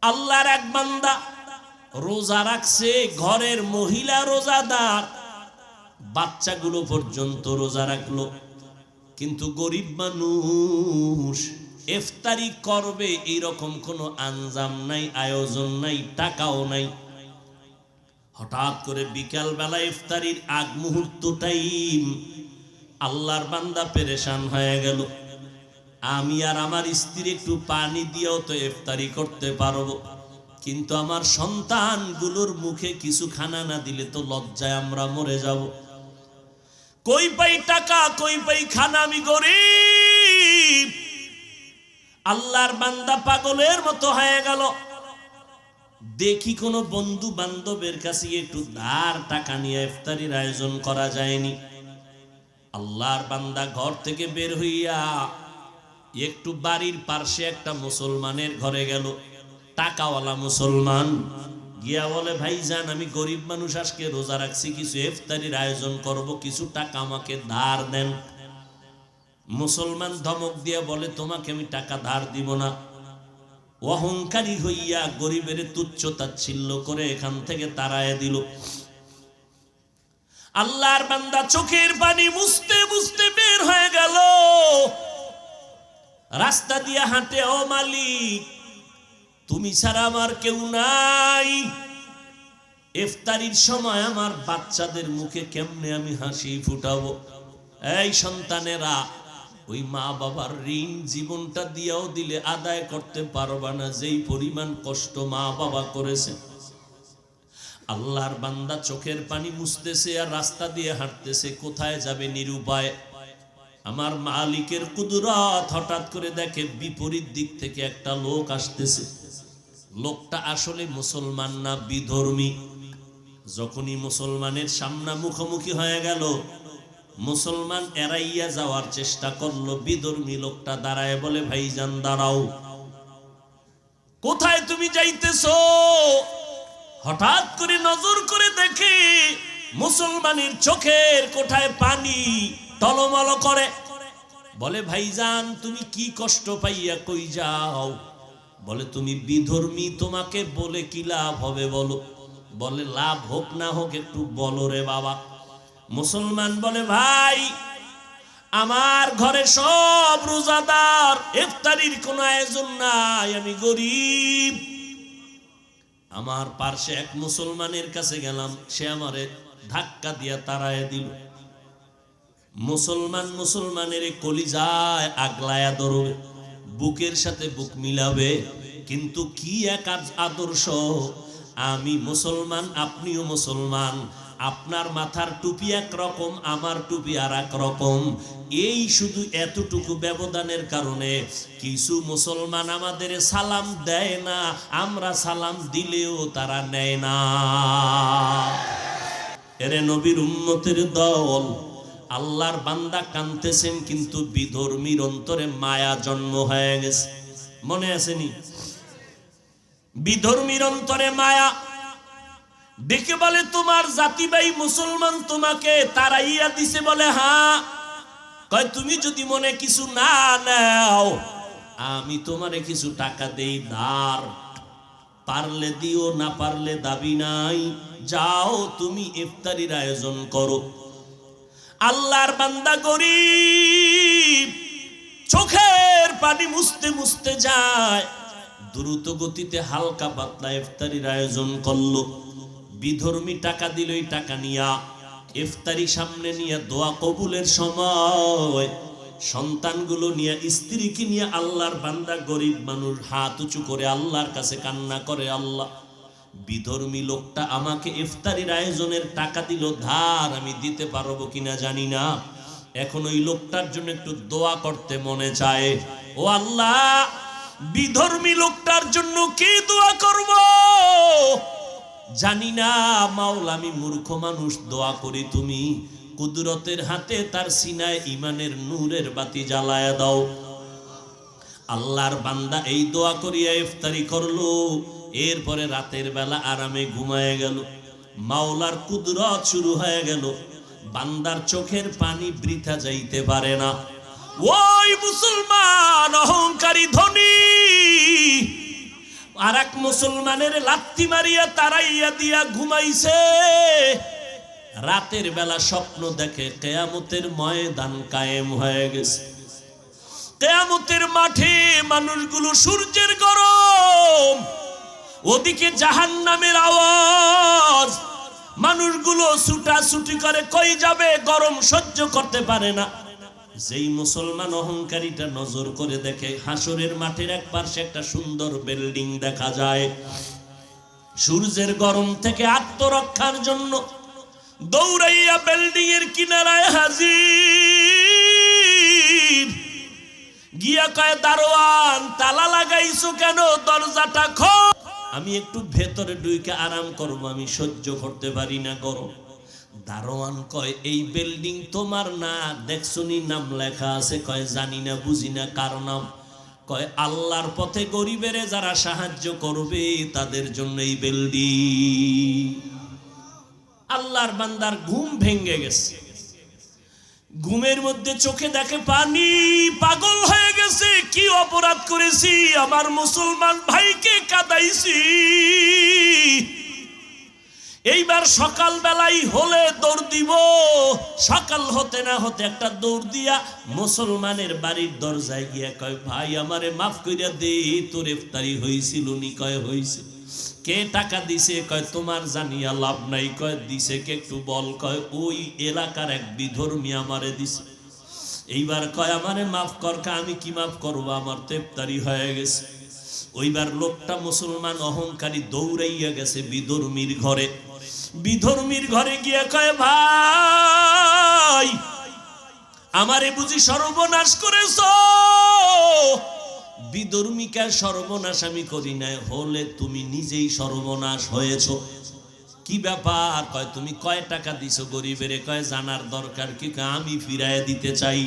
আল্লাহর এক বান্দা রোজা রাখছে, ঘরের মহিলা রোজাদার, বাচ্চাগুলো পর্যন্ত রোজা রাখলো, কিন্তু গরিব মানুষ ইফতারি করবে এইরকম কোনো আঞ্জাম নাই, আয়োজন নাই, টাকাও নাই। হঠাৎ করে বিকাল বেলা ইফতারির আগ মুহূর্ত টাইম, আল্লাহর বান্দা পেরেশান হয়ে গেল, আমি আর আমার স্ত্রী একটু পানি দিয়েও তো ইফতারি করতে পারবো, কিন্তু আমার সন্তানগুলোর মুখে কিছু খানা না দিলে তো লজ্জায় আমরা মরে যাব। কই পাই টাকা, কই পাই খানা, আমি গরিব। আল্লাহর বান্দা পাগলের মতো হয়ে গেল। দেখি কোনো বন্ধু বান্ধবের কাছে একটু ধার টাকা নিয়ে ইফতারির আয়োজন করা যায়নি। আল্লাহর বান্দা ঘর থেকে বের হইয়া একটু বাড়ির পাশে একটা মুসলমানের ঘরে গেল, টাকাওয়ালা মুসলমান। গিয়া বলে, ভাইজান আমি গরিব মানুষ, আজকে রোজা রাখছি, কিছু ইফতারির আয়োজন করব, কিছু টাকা আমাকে ধার দেন। মুসলমান ধমক দিয়া বলে, তোমাকে আমি টাকা ধার দিব না। অহংকারী হইয়া গরিবের তুচ্ছ তাচ্ছিল্য করে এখান থেকে তাড়ায় দিল। আল্লাহর বান্দা চোখের পানি মুছতে মুছতে বের হয়ে গেল, রাস্তা দিয়ে হাঁটে, ও মালিক তুমি ছাড়া আমার কেউ নাই, ইফতারির সময় আমার বাচ্চাদের মুখে কেমনে আমি হাসি ফুটাবো। এই সন্তানেরা, ওই মা বাবার ঋণ জীবনটা দিয়েও দিলে আদায় করতে পারবা না, যেই পরিমাণ কষ্ট মা বাবা করেছে। আল্লাহর বান্দা চোখের পানি মুছতেছে আর রাস্তা দিয়ে হাঁটতেছে, কোথায় যাবে নিরুপায়। আমার মালিকের কুদরত, হঠাৎ করে দেখে বিপরীত দিক থেকে একটা লোক আসতেছে। লোকটা আসলে মুসলমান না, বিধর্মী। যখনই মুসলমানের সামনে মুখোমুখি হয়ে গেল, মুসলমান এড়াইয়া যাওয়ার চেষ্টা করলো। বিধর্মী লোকটা দাঁড়ায় বলে, ভাইজান দাঁড়াও, কোথায় তুমি যাইতেছো? হঠাৎ করে নজর করে দেখে মুসলমানের চোখের কোঠায় পানি টলমল করে। বলে, ভাইজান তুমি কি কষ্ট পাইয়া কই যাও? বলে, তুমি বিধর্মী, তোমাকে বলে কি লাভ হবে বলো? বলে, লাভ হোক না হোক একটু বলো রে বাবা। মুসলমান বলে, ভাই আমার ঘরে সব রোজাদার, ইফতারির কোনো আয়োজন নাই, আমি গরিব। আমার পাশে এক মুসলমানের কাছে গেলাম, সে আমারে ধাক্কা দিয়া তাড়ায় দিল। মুসলমান মুসলমানের কলিজায় আগলায়া ধরবে, বুকের সাথে বুক মিলাবে, কিন্তু কি এক আদর্শ। আমি মুসলমান, আপনিও মুসলমান, আপনার মাথার টুপি এক রকম, আমার টুপি আর এক রকম। এই শুধু এতটুকু ব্যবধানের কারণে কিছু মুসলমান আমাদের সালাম দেয় না, আমরা সালাম দিলেও তারা নেয় না। এরে নবীর উম্মতের দল, আল্লাহর বান্দা কাঁদতেছেন, কিন্তু বিধর্মীর অন্তরে মায়া জন্ম হয়ে গেছে। মনে আসেনি? বিধর্মীর অন্তরে মায়া। ডেকে বলে, তোমার জাতি ভাই মুসলমান তোমাকে তাড়াইয়া দিছে? বলে, হ্যাঁ। কয়, তুমি যদি মনে কিছু না নাও, আমি তোমারে কিছু টাকা দেই ধার, পারলে দিও, না পারলে দাবি নাই, যাও তুমি ইফতারির আয়োজন করো। আল্লাহর বান্দা গরিব, চোখের পানি মুছতে মুছতে যায়, দ্রুত গতিতে হালকা পাতলা ইফতারির আয়োজন করলো। বিধর্মী টাকা দিল, এই টাকা নিয়া ইফতারি সামনে নিয়ে দোয়া কবুলের সময় সন্তানগুলো নিয়ে, স্ত্রীকে নিয়ে আল্লাহর বান্দা গরিব মানুষ হাত উঁচু করে আল্লাহর কাছে কান্না করে, আল্লাহ বিধর্মী লোকটা আমাকে ইফতারির আয়োজনের টাকা দিল ধার, আমি দিতে পারবো কিনা জানি না, এখন ওই লোকটার জন্য একটু দোয়া করতে মনে চায়। ও আল্লাহ, বিধর্মী লোকটার জন্য কি দোয়া করব জানি না, মাওলা আমি মূর্খ মানুষ, দোয়া করি তুমি কুদরতের হাতে তার সিনায় ইমানের নূরের বাতি জ্বালায়া দাও। আল্লাহর বান্দা এই দোয়া করিয়া ইফতারি করলো। এরপরে রাতের বেলা আরামে ঘুমায় গেল। মাওলার কুদরত শুরু হয়ে গেল, বান্দার চোখের পানি বৃথা যাইতে পারে না। ওই মুসলমান অহংকারী ধনী আর এক মুসলমানের লাত্তি মারিয়া তারাইয়া দিয়া ঘুমাইছে। রাতের বেলা স্বপ্ন দেখে কিয়ামতের ময়দান কায়েম হয়ে গেছে। কিয়ামতের মাঠে মানুষগুলো, সূর্যের গরম, ওদিকে জাহান্নামের আওয়াজ, মানুষগুলো ছুটাছুটি করে, কই যাবে, গরম সহ্য করতে পারে না। যেই মুসলমান অহংকারীটা নজর করে দেখে হাসরের মাঠের এক পাশে একটা সুন্দর বিল্ডিং দেখা যায়। সূর্যের গরম থেকে আত্মরক্ষার জন্য দৌড়াইয়া বিল্ডিং এর কিনারায় হাজির। গিয়া কয়, দারোয়ান তালা লাগাইছো কেন, দরজাটা খোল, আমি একটু ভেতরে ঢুকে আরাম করব, আমি সহ্য করতে পারি না গরম। দারোয়ান কয়, এই বিল্ডিং তোমার না, দেখছনি নাম লেখা আছে? কয়, জানি না, বুঝি না, কার নাম? কয়, আল্লাহর পথে গরিবের যারা সাহায্য করবে তাদের জন্য এই বিল্ডিং। আল্লাহর বান্দার ঘুম ভেঙে গেছে। ঘুমের মধ্যে চোখে দেখে পানি, পাগল হয়ে গেছে। কি অপরাধ করেছি, আমার মুসলমান ভাইকে কাঁদাইছি। এইবার সকাল বেলাই হলে দৌড় দিব। সকাল হতে না হতে একটা দৌড় দিয়া মুসলমানের বাড়ির দরজায় গিয়া কয়, ভাই আমারে মাফ কইরা দে, তোর ইফতারি হইছিল নি? কয়, হইছে। কে টাকা দিছে? কয়, তোমার জানিয়া লাভ নাই। কয়, দিছে কে একটু বল? কয়, ওই এলাকার এক বিধর্মী আমারে দিছে। এইবার কয়, আমারে মাফ কর। আমি কি মাফ করবো, আমার তো ইফতারি হয়ে গেছে। ওইবার লোকটা মুসলমান অহংকারী দৌড়াইয়া গেছে বিধর্মীর ঘরে। বিধর্মীর ঘরে গিয়া কয়, ভাই আমারে বুঝি সর্বনাশ করেছ? বিধর্মীকে সর্বনাশ আমি করি নাই, হলে তুমি নিজেই সর্বনাশ হয়েছ। কি ব্যাপার? কয়, তুমি কয় টাকা দিছো গরিবের? কয়, জানার দরকার কি? আমি ফিরাইয়া দিতে চাই।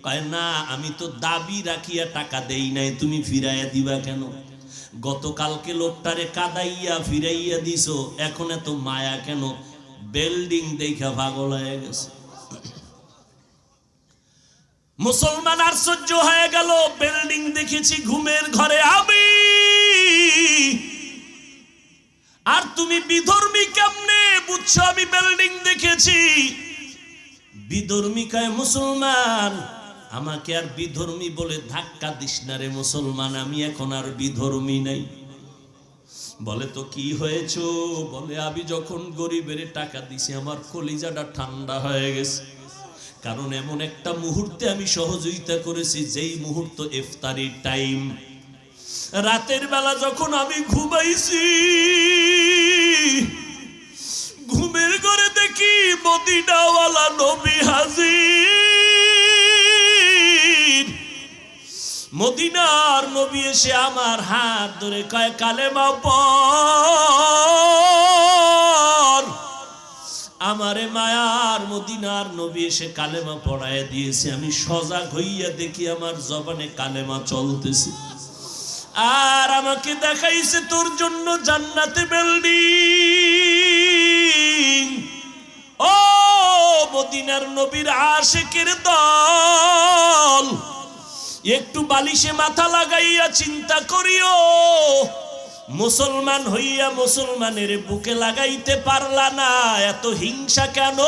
কয়, না, আমি তো দাবি রাখিয়া টাকা দেই নাই, তুমি ফিরাইয়া দিবা কেন? গতকালকে লোকটারে কাদাইয়া ফিরাইয়া দিছো, এখন এত মায়া কেন? বিল্ডিং দেখা পাগল হয়ে গেছে। মুসলমান আশ্চর্য হয়ে গেল, বিল্ডিং দেখেছি ঘুমের ঘরে আমি, আর তুমি বিধর্মী কেমনে বুঝছো আমি বিল্ডিং দেখেছি? বিধর্মী কয়, মুসলমান আমাকে আর বিধর্মী বলে ধাক্কা দিস না রে মুসলমান, আমি এখন আর বিধর্মী নাই। বলে, তো কি হয়েছ? বলে, আমি যখন গরিবের টাকা দিছি আমার কলিজাটা ঠান্ডা হয়ে গেছে, কারণ এমন একটা মুহূর্তে আমি সহযোগিতা করেছি যেই মুহূর্ত ইফতারির টাইম। রাতের বেলা যখন আমি ঘুমাইছি, ঘুমের ঘরে দেখি মদিনাওয়ালা নবী হাজির। মদিনার নবী এসে আমার হাত ধরে কয়, কালেমা পড়। আমারে মায়ার মদিনার নবী এসে কালেমা পড়ায় দিয়েছে। আমি সজাগ হইয়া দেখি আমার জবানে কালেমা চলতেছে, আর আমাকে দেখাইছে তোর জন্য জান্নাতে বিল্ডিং। ও মদিনার নবীর আশিকের দল, একটু বালিশে মাথা লাগাইয়া চিন্তা করিও। মুসলমান হইয়া মুসলমানের বুকে লাগাইতে পারলা না, এত হিংসা কেন?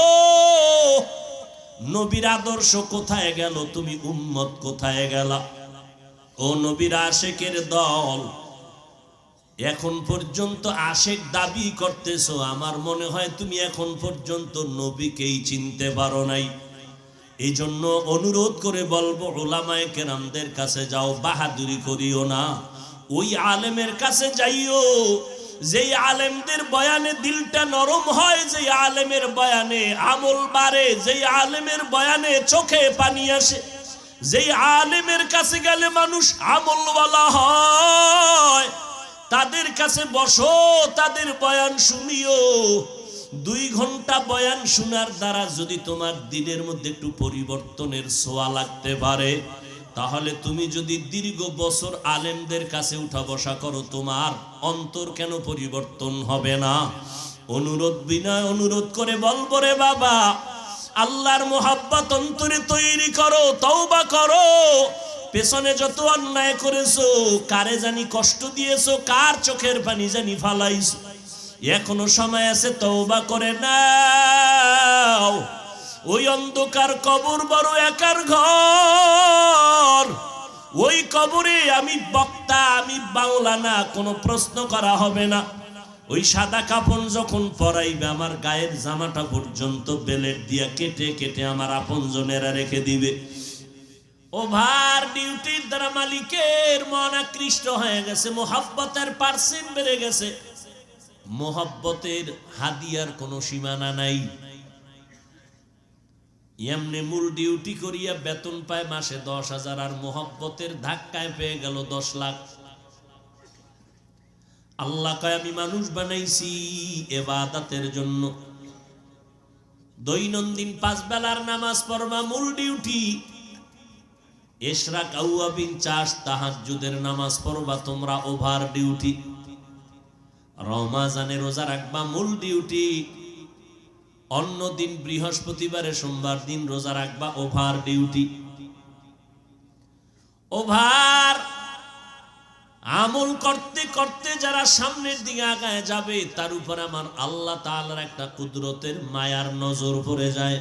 নবীর আদর্শ কোথায় গেল? তুমি উম্মত কোথায় গেলা? ও নবীর আশিকের দল, এখন পর্যন্ত আশিক দাবি করতেছো, আমার মনে হয় তুমি এখন পর্যন্ত নবীকেই চিনতে পারো নাই। এই জন্য অনুরোধ করে বলবো, উলামায়ে কেরামদের কাছে যাও, বাহাদুরি করিও না। ওই আলেমের কাছে যাইও যেই আলেমদের বয়ানে দিলটা নরম হয়, যেই আলেমের বয়ানে আমল বাড়ে, যেই আলেমের বয়ানে চোখে পানি আসে, যেই আলেমের কাছে গেলে মানুষ আমলওয়ালা হয়, তাদের কাছে বসো, তাদের বয়ান শুনিও। 2 ঘন্টা বয়ান শোনার দ্বারা যদি তোমার দিনের মধ্যে একটু পরিবর্তনের ছোঁয়া লাগতে পারে, তাহলে তুমি যদি দীর্ঘ বছর আলেমদের কাছে উঠা বসা করো, তোমার অন্তর কেন পরিবর্তন হবে না? অনুরোধ বিনয় অনুরোধ করে বলবো, রে বাবা, আল্লাহর মোহাব্বত অন্তরে তৈরি করো, তওবা করো। পেছনে যত অন্যায় করেছো, কারে জানি কষ্ট দিয়েছো, কার চোখের পানি জানি ফালাইছো, এখনো সময় আছে, তওবা করে নাও। ওই অন্ধকার কবর বড় একার ঘর, ওই কবরে আমি বক্তা, আমি বাংলা না, কোনো প্রশ্ন করা হবে না। ওই সাদা কাফন যখন পরাইবে, আমার গায়ের জামাটা পর্যন্ত বেলেট দিয়া কেটে কেটে আমার আপনজনেরা রেখে দিবে। ওভার ডিউটির দ্বারা মালিকের মন আকৃষ্ট হয়ে গেছে, মোহাব্বতের পার্সেন্ট বেড়ে গেছে। মোহাব্বতের হাদিয়ার কোনো সীমানা নাই। এমনি মূল ডিউটি করিয়া বেতন পায় মাসে 10,000, আর মোহাব্বতের ধাক্কায় পেয়ে গেল 10 লাখ। আল্লাহ কয় আমি মানুষ বানাইছি ইবাদতের জন্য। দৈনন্দিন 5 বেলার নামাজ পড়বা মূল ডিউটি। ইশরাক আওয়াবিন চাষ তাহাজ্জুদের নামাজ পড়বা তোমরা ওভার ডিউটি। রমজানে রোজা রাখবা মূল ডিউটি। অন্য দিন বৃহস্পতিবারে সোমবার দিন রোজা রাখবা ওভার ডিউটি। ওভার আমল করতে করতে যারা সামনের দিকে আগায় যাবে, তার উপর আমার আল্লাহ তাআলার একটা কুদরতের মায়ার নজর পড়ে যায়।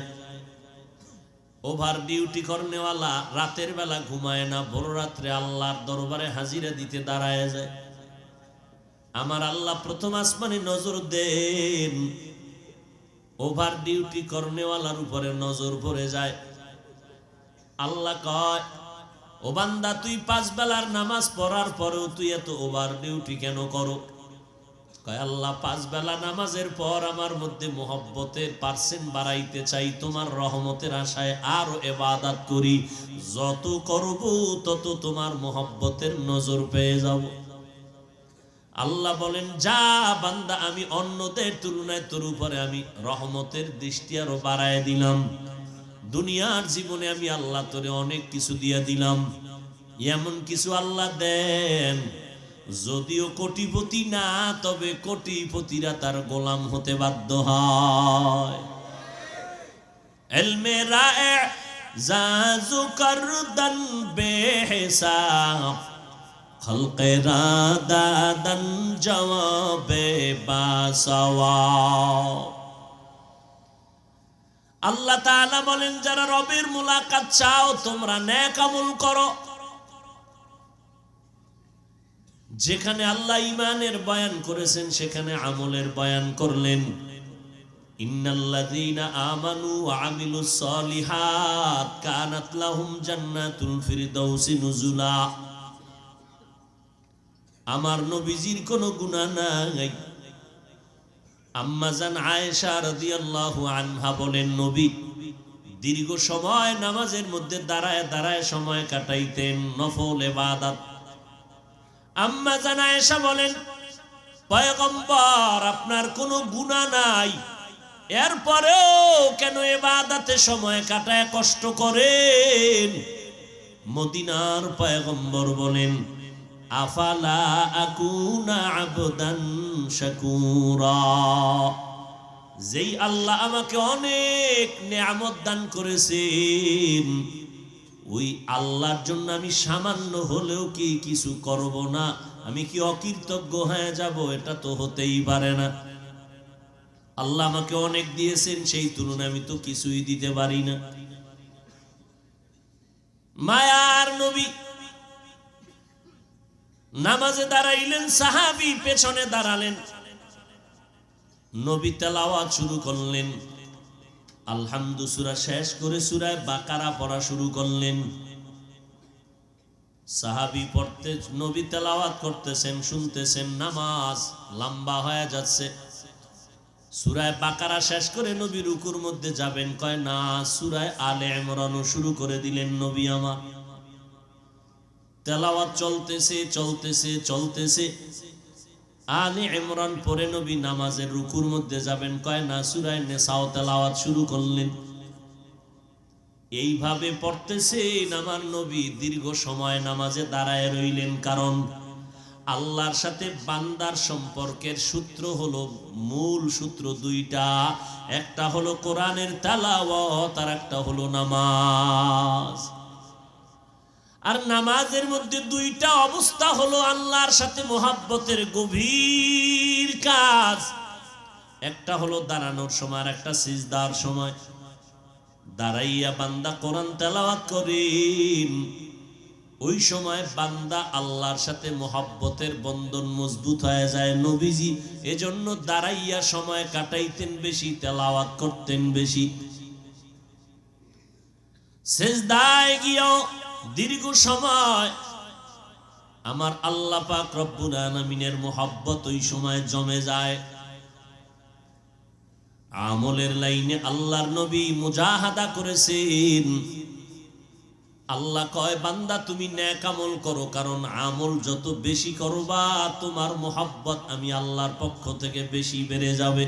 ওভার ডিউটি করনেওয়ালা রাতের বেলা ঘুমায় না, ভোর রাত্রে আল্লাহর দরবারে হাজিরা দিতে দাঁড়ায় যায়। আমার আল্লাহ প্রথম আসমানে নজর দেন, ওভার ডিউটি করনেওয়ালার উপরে নজর পড়ে যায়। আল্লাহ কয়, ও বান্দা তুই 5 বেলার নামাজ পড়ার পরেও তুই এত ওভার ডিউটি কেন করো? কয় আল্লাহ 5 বেলা নামাজের পর আমার মধ্যে মোহব্বতের পার্সেন্ট বাড়াইতে চাই, তোমার রহমতের আশায় আরো ইবাদত করি। যত করব তত তোমার মোহব্বতের নজর পেয়ে যাব। আল্লাহ বলেন, যা বান্দা, আমি অন্যদের তুলনায় তোর উপরে আমি রহমতের দৃষ্টি আরো বাড়ায় দিলাম। দুনিয়ার জীবনে আমি আল্লাহ তোরে অনেক কিছু দিয়া দিলাম। এমন কিছু আল্লাহ দেন, যদিও কোটিপতি না, তবে কোটিপতিরা তার গোলাম হতে বাধ্য হয়। ইলমে রায়ে জাজু করদান বেহিসাব, খলকে রাদাদান জওয়াবে বাসওয়াব। আল্লাহ তাআলা বলেন, যারা রবের মুলাকাত চাও তোমরা নেক আমল করো। যেখানে আল্লাহ ঈমানের বয়ান করেছেন সেখানে আমলের বয়ান করলেন। ইন্নাল্লাযীনা আমানু ওয়া আমিলুস সলিহাত কানাত লাহুম জান্নাতুল ফিরদাউসি নুজুলা। আমার নবীজির কোনো গুনাহ নাই। আম্মা জান আয়েশা রাদিয়াল্লাহু আনহা বলেন, নবী দীর্ঘ সময় নামাজের মধ্যে দাঁড়ায় দাঁড়ায় সময় কাটাইতেন, নফল ইবাদত। আম্মা জান আয়েশা বলেন, পয়গম্বর আপনার কোনো গুনাহ নাই, এরপরেও কেন ইবাদতে সময় কাটায় কষ্ট করেন? মদিনার পয়গম্বর বলেন, আফালা আকুনা আবদান শাকুরা। যেই আল্লাহ আমাকে অনেক নেয়ামত দান করেছেন, ওই আল্লাহর জন্য আমি সামান্য হলেও কি কিছু করব না? আমি কি অকৃতজ্ঞ হয়ে যাব? এটা তো হতেই পারে না। আল্লাহ আমাকে অনেক দিয়েছেন, সেই তুলনায় আমি তো কিছুই দিতে পারি না। মায়ার নবী নামাজে দাঁড়াইলেন, সাহাবী পেছনে দাঁড়ালেন। নবী তেলাওয়াত শুরু করলেন, আলহামদু সূরা শেষ করে সূরা বাকারা পড়া শুরু করলেন। সাহাবী পড়তে, নবী তেলাওয়াত করতেছেন, শুনতেছেন, নামাজ লম্বা হয়ে যাচ্ছে। সূরা বাকারা শেষ করে নবী রুকুর মধ্যে যাবেন, কয় না, সূরা আলে ইমরান শুরু করে দিলেন নবী আমার। তেলাওয়াত চলতেছে চলতেছে চলতেছে, আলে ইমরান পরে নবী নামাজের রুকুর মধ্যে যাবেন, কয় না, সূরা নিসাও তেলাওয়াত শুরু করলেন। এইভাবে পড়তেছেন আমার নবী দীর্ঘ সময় নামাজে দাঁড়ায় রইলেন। কারণ আল্লাহর সাথে বান্দার সম্পর্কের সূত্র হলো, মূল সূত্র দুইটা। একটা হলো কোরআনের তেলাওয়াত, আর একটা হলো নামাজ। আর নামাজের মধ্যে দুইটা অবস্থা হলো আল্লাহর সাথে মোহাব্বতের গভীর কাজ। একটা হলো দাঁড়ানোর সময় আর একটা সিজদার সময়। দাঁড়াইয়া বান্দা কোরআন তেলাওয়াত করেন, ওই সময় বান্দা আল্লাহর সাথে মোহাব্বতের বন্ধন মজবুত হয়ে যায়। নবীজি এজন্য দাঁড়াইয়া সময় কাটাইতেন বেশি, তেলাওয়াত করতেন বেশি। সিজদায় গিয়েও দীর্ঘ সময় আমার আল্লাহ পাক রব্বুল আলামিনের মোহাব্বত ওই সময় জমে যায়। আমলের লাইনে আল্লাহর নবী মুজাহাদা করেছেন। আল্লাহ কয় বান্দা তুমি নেক আমল করো, কারণ আমল যত বেশি করবা তোমার মোহাব্বত আমি আল্লাহর পক্ষ থেকে বেশি বেড়ে যাবে।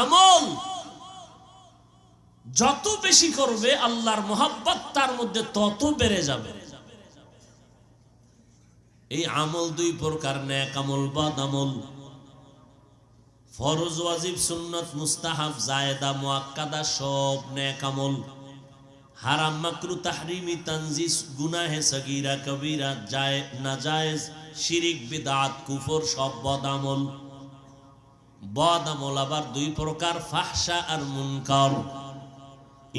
আমল যত বেশি করবে আল্লাহর মোহাব্বত তার মধ্যে তত বেড়ে যাবে। এই আমল দুই প্রকার, নেক আমল, বদ আমল। ফরজ, ওয়াজিব, সুন্নাত, মুস্তাহাব, জায়েদা, মুআক্কাদা সব নেক আমল। হারাম, মাকরু, তাহরিমি, তানজিস, গুনাহে সগীরা, কবিরা, নাজায়েজ, শিরিক, বিদআত, কুফর সব বদ আমল। বদ আমল আবার দুই প্রকার, ফাহশা আর মুনকার।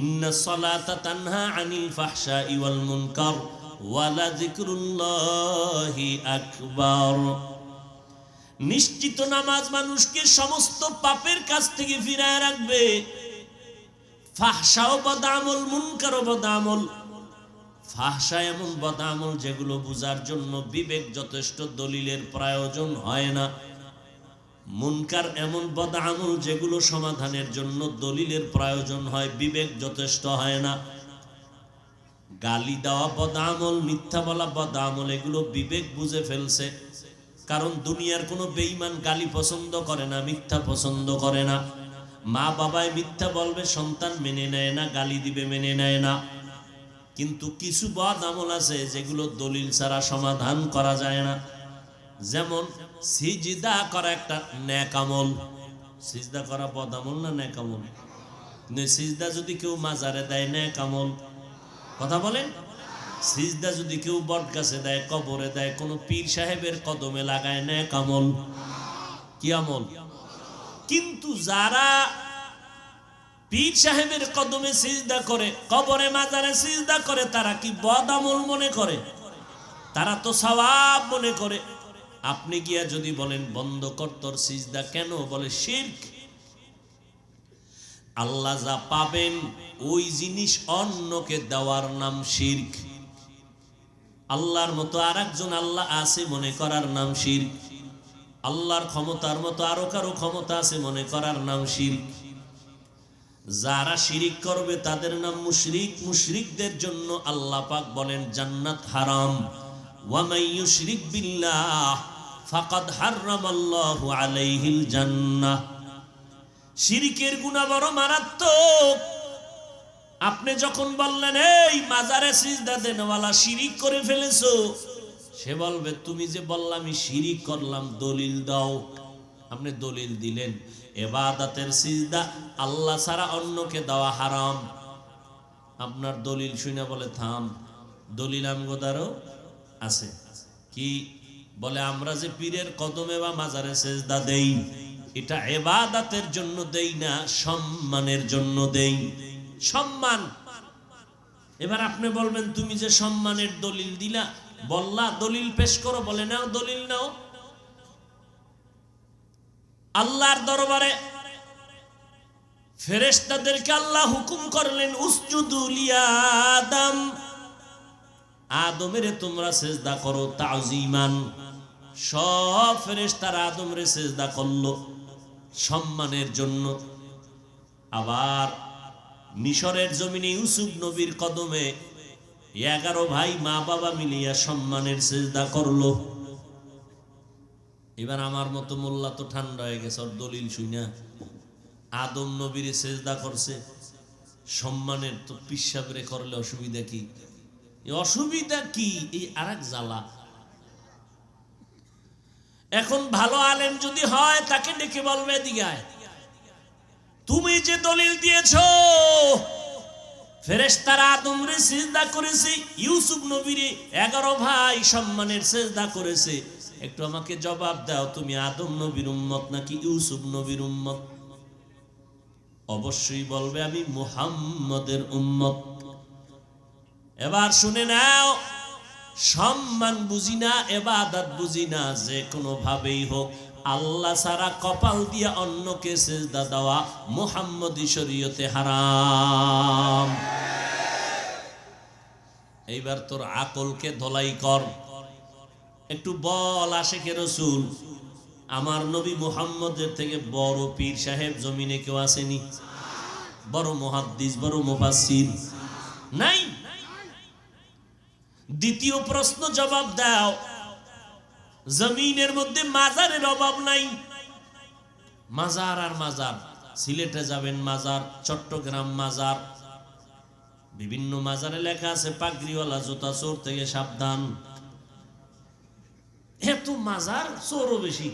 ইন্নাস সালাতা তানহা আনিল ফাহশাই ওয়াল মুনকার ওয়া লাযিকরুল্লাহি আকবার। নিশ্চিত নামাজ মানুষকে সমস্ত পাপের কাছ থেকে ফিরায় রাখবে। ফাহশাও বদআমল, মুনকারও বদআমল। ফাহশা এমন বদআমল যেগুলো বুঝার জন্য বিবেক যথেষ্ট, দলিলের প্রয়োজন হয় না। মুনকার এমন বদআমল যেগুলো সমাধানের জন্য দলিলের প্রয়োজন হয়, বিবেক যথেষ্ট হয় না। গালি দেওয়া বদআমল, মিথ্যা বলা বদআমল, এগুলো বিবেক বুঝে ফেলছে। কারণ দুনিয়ার কোনো বেঈমান গালি পছন্দ করে না, মিথ্যা পছন্দ করে না। মা বাবায় মিথ্যা বলবে, সন্তান মেনে নেয় না, গালি দিবে মেনে নেয় না। কিন্তু কিছু বদ আমল আছে যেগুলো দলিল ছাড়া সমাধান করা যায় না। যেমন সিজদা করা একটা নেক আমল। সিজদা করা বদ আমল না নেক আমল? সিজদা যদি কেউ মাজারে দেয় নেক আমল। কথা বলেন। সিজদা যদি কেউ বট গাছে দেয়, কবরে দেয়, কোন পীর সাহেবের কদমে লাগায়, নেক আমল। কি আমল? কিন্তু যারা পীর সাহেবের কদমে সিজদা করে, কবরে মাজারে সিজদা করে, তারা কি বদ আমল মনে করে? তারা তো সওয়াব মনে করে। আপনি গিয়া যদি বলেন বন্ধ কর তোর সিজদা, কেন? বলে শিরক। আল্লাহ যা পাবেন ওই জিনিস অন্যকে দেওয়ার নাম শিরক। আল্লাহর মতো আরেকজন আল্লাহ আছে মনে করার নাম শিরক। আল্লাহর ক্ষমতার মতো আরো কারো ক্ষমতা আছে মনে করার নাম শিরক। যারা শিরিক করবে তাদের নাম মুশরিক। মুশরিকদের জন্য আল্লাহ পাক বলেন জান্নাত হারাম। ওয়া মান ইউশরিক বিল্লাহ ফাকাদ হারামাল্লাহু আলাইহিল জান্নাহ। শিরিকের গুনাহ বড় মারাত্মক। আপনি যখন বললেন এই মাজারে সিজদা দেনওয়ালা শিরিক করে ফেলেছো, সে বলবে তুমি যে বললাম আমি শিরিক করলাম, দলিল দাও। আপনি দলিল দিলেন ইবাদতের সিজদা আল্লাহ ছাড়া অন্যকে দেওয়া হারাম। আপনার দলিল শুনে বলে থাম, দলিল আমগোদারও আছে। কি বলে? আমরা যে পীরের কদমে বা মাজারে সিজদা দেই, এটা ইবাদতের জন্য দেই না, সম্মানের জন্য দেই। সম্মান। এবার আপনি বলবেন তুমি যে সম্মানের দলিল দিলা, বললা দলিল পেশ করো, বলে নাও দলিল নাও। আল্লাহর দরবারে ফেরেশতাদেরকে আল্লাহ হুকুম করলেন উসজুদু লিআদম, আদমেরে তোমরা সিজদা করো তাজিমান। সব ফেরেশতারা আদমরে সিজদা করলো সম্মানের জন্য। আবার মিশরের জমিনে ইউসুফ নবীর কদমে 11 ভাই মা বাবা মিলিয়া সম্মানের সিজদা করলো। এবার আমার মতো মোল্লা তো ঠান্ডা হয়ে গেছে, ওর দলিল শুনা। আদম নবীর সিজদা করছে সম্মানের, তো পিসাবরে করলে অসুবিধা কি? অসুবিধা কি? এই আরেক জ্বালা। এখন ভালো আলেম যদি হয় তাকে ডেকে বলবে দিগায় তুমি যে দলিল দিয়েছো ফেরেশতারা আদমরে সিজদা করেছে, ইউসুফ নবীরে 11 ভাই সম্মানের সিজদা করেছে। একটু আমাকে জবাব দাও, তুমি আদম নবীর উম্মত নাকি ইউসুফ নবীর উম্মত? অবশ্যই বলবে আমি মুহাম্মদের উম্মত। এবার শুনে নাও, সম্মান বুঝি না, ইবাদত বুঝি না, যে কোনো ভাবেই হোক আল্লাহ ছাড়া কপাল দিয়ে অন্যকে সিজদা দেওয়া মুহাম্মদী শরীয়তে হারাম। এইবার তোর আকলকে ধলাই কর, একটু বল আশিকে রাসূল, আমার নবী মুহাম্মদের থেকে বড় পীর সাহেব জমিনে কেউ আসেনি? বড় মুহাদ্দিস, বড় মুফাসসির নাই? দ্বিতীয় প্রশ্ন জবাব দাও, জমিনের মধ্যে মাজারের অভাব নাই। মাজার আর মাজার, সিলেটে যাবেন মাজার, চট্টগ্রাম মাজার, বিভিন্ন মাজারে লেখা আছে পাগড়িওয়ালা জুতা চোর থেকে সাবধান। এত মাজার, চোরও বেশি,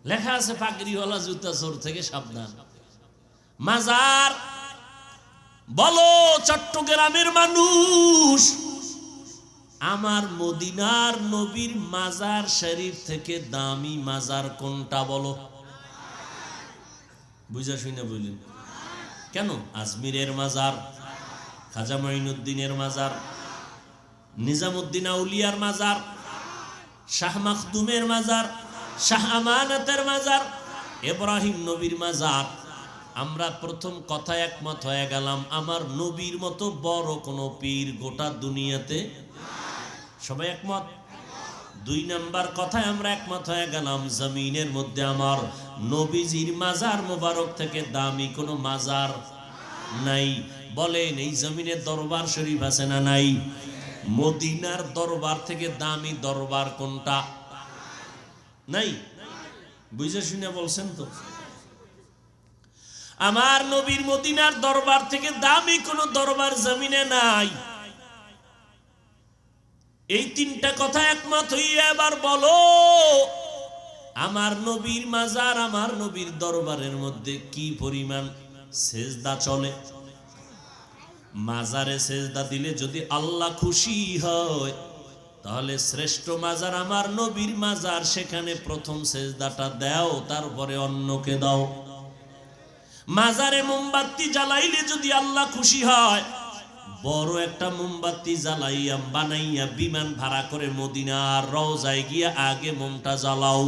লেখা আছে পাগড়িওয়ালা জুতা চোর থেকে সাবধান। মাজার বলো চট্টগ্রামের মানুষ, আমার মদিনার নবীর মাজার শরীফ থেকে দামি মাজার কোনটা বলো? বুঝা শুনে বললেন কেন? আজমিরের মাজার, খাজা মঈনুদ্দিনের মাজার, নিজামুদ্দিন আউলিয়ার মাজার, শাহ মাখদুমের মাজার, শাহ আমানতের মাজার, ইব্রাহিম নবীর মাজার। আমরা প্রথম কথায় একমত হয়ে গেলাম, আমার নবীর মতো বড় কোনো পীর গোটা দুনিয়াতে, সবাই একমত। দুই নাম্বার কথায় আমরা একমত হয়ে গেলাম, জমিনের মধ্যে আমার নবীজির মাজার মোবারক থেকে দামি কোনো মাজার নাই। বলেন এই জমিনে দরবার শরীফ আছে না নাই? মদিনার দরবার থেকে দামি দরবার কোনটা? নাই। বুঝে শুনে বলছেন তো? আমার নবীর মদিনার দরবার থেকে দামি কোনো দরবার জমিনে নাই। এই তিনটা কথা একমত হইয়া এবার বলো, আমার নবীর মাজার, আমার নবীর দরবারের মধ্যে কি পরিমাণ সেজদা চলে? মাজারে সেজদা দিলে যদি আল্লাহ খুশি হয়, তাহলে শ্রেষ্ঠ মাজার আমার নবীর মাজার, সেখানে প্রথম সেজদাটা দাও, তারপরে অন্যকে দাও। মাজারে মোমবাতি জ্বালাইলে যদি আল্লাহ খুশি হয়, বড় একটা মোমবাতি জ্বালাইয়া বানাইয়া বিমান ভাড়া করে মদিনার রওজায় গিয়া আগে মোমটা জ্বালাও।